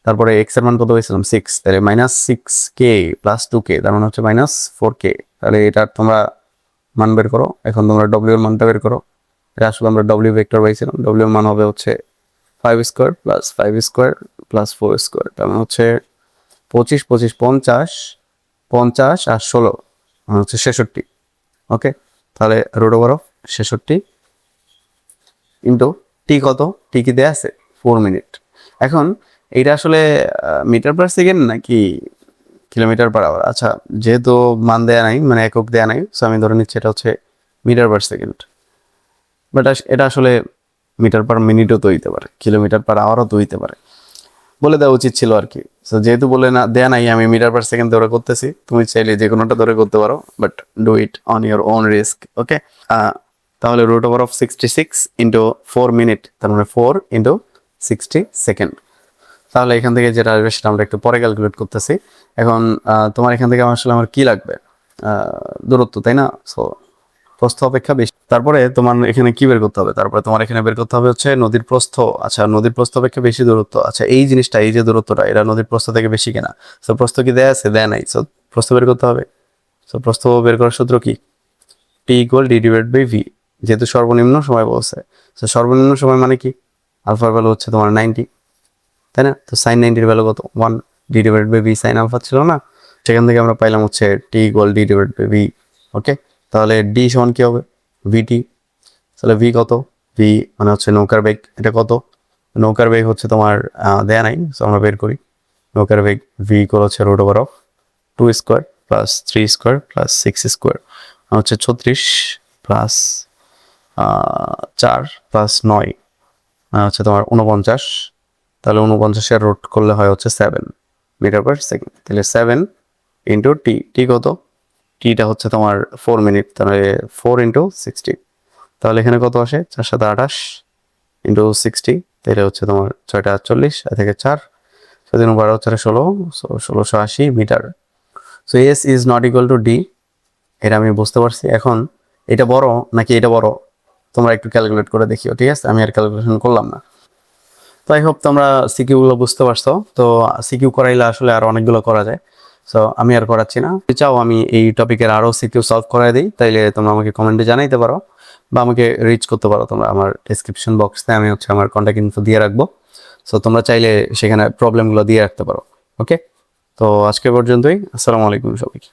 তারপরে এক্স এর মান কত পেয়েছিলাম 6, তাহলে মাইনাস 6k প্লাস 2k, তার মানে হচ্ছে মাইনাস 4k। তাহলে এটা তোমরা মান বের করো। এখন তোমরা ডব্লিউ এর মানটা বের করো। এটা আসলে আমরা ডব্লিউ ভেক্টর পাইছিলাম, ডব্লিউ এর মান হবে হচ্ছে 5 square plus 5 square plus 4 square, তার মানে হচ্ছে 25 25 50 50 আর 16 মানে হচ্ছে 66। ওকে, তাহলে root over of 66 into T কত, টি কি দেয়া আছে 4 মিনিট। এখন এটা আসলে মিটার পার সেকেন্ড নাকি কিলোমিটার পার আওয়ার? আচ্ছা, যেহেতু মান দেয়া নাই, মানে একক দেয়া নাই, সো আমি ধরে নিচ্ছি এটা হচ্ছে মিটার পার সেকেন্ড। বাট এটা আসলে মিটার পার মিনিটও তো হইতে পারে, কিলোমিটার পার আওয়ারও তো হইতে পারে, বলে দেওয়া উচিত ছিল আর কি। সো যেহেতু বলে না দেয়া নাই, আমি মিটার পার সেকেন্ড ধরে করতেছি, তুমি চাইলে যে কোনোটা ধরে করতে পারো, but do it on your own risk, okay. তাহলে root over of 66 into 4 minute, তার মানে 4 ইন্টু 60 সেকেন্ড। তাহলে এখান থেকে যেটা আসবে সেটা আমরা একটু পরে ক্যালকুলেট করতেছি। এখন তোমার এখান থেকে আসলে আমার কি লাগবে, দূরত্ব, তাই না? সো প্রস্থ অপেক্ষা বেশি। তারপরে তোমার এখানে কি বের করতে হবে? তারপরে তোমার এখানে বের করতে হবে হচ্ছে নদীর প্রস্থ। আচ্ছা, নদীর প্রস্থ অপেক্ষা বেশি দূরত্ব। আচ্ছা, এই জিনিসটা, এই যে দূরত্বটা, এটা নদীর প্রস্থ থেকে বেশি কিনা? সো প্রস্থ কি দেয়া আছে? দেয়া নাই। সো প্রস্থ বের করতে হবে। সো প্রস্থ বের করার সূত্র কি? T equal d divide by v. যেহেতু সর্বনিম্ন সময় বলছে, তো সর্বনিম্ন সময় মানে কি? আলফার ভ্যালু হচ্ছে তোমার 90, তাই না? তো সাইন 90 এর ভ্যালু কত? 1, d divide by v sine alpha ছিল না? সেখান থেকে আমরা পাইলাম হচ্ছে t equal d divide by v. Okay, তাহলে ডি সমান কি হবে? ভিটি। তাহলে ভি কত? ভি মানে হচ্ছে নৌকার বেগ। এটা কত? নৌকার বেগ হচ্ছে তোমার দেয়া নাই, তো আমরা বের করি। নৌকার বেগ ভি ইকুয়াল হচ্ছে root over of 2 square plus 3 square plus 6 square, হচ্ছে 36 প্লাস 4 প্লাস 9 হচ্ছে তোমার 49। তাহলে 49-এর রুট করলে হয় হচ্ছে 7 মিটার পার সেকেন্ড। তাহলে 7 ইন্টু টি, টি কত? টিটা হচ্ছে তোমার 4 মিনিট, তাহলে 4 ইন্টু 60। তাহলে এখানে কত আসে? 4 7 28 ইন্টু 60, তাহলে হচ্ছে তোমার 6টা 48, থেকে 4 সেদিন 12 হচ্ছে 16, 1680 metre. So s is not equal to d, এটা আমি বুঝতে পারছি। এখন এটা বড় নাকি এটা বড় তোমরা একটু ক্যালকুলেট করে দেখিও, ঠিক আছে? আমি আর ক্যালকুলেশন করলাম না। তো আই হোপ তোমরা সিকিউগুলো বুঝতে পারছো। তো সিকিউ করাইলে আসলে আর অনেকগুলো করা যায়, সো আমি আর করাচ্ছি না। যদি চাও আমি এই টপিকের আরও সিকিউ সলভ করাই দিই, তাইলে তোমরা আমাকে কমেন্টে জানাইতে পারো বা আমাকে রিচ করতে পারো তোমরা। আমার ডিসক্রিপশন বক্সে আমি হচ্ছে আমার কন্ট্যাক্ট ইনফো দিয়ে রাখবো, সো তোমরা চাইলে সেখানে প্রবলেমগুলো দিয়ে রাখতে পারো। ওকে, তো আজকে পর্যন্তই। আসসালামু আলাইকুম সবাইকে।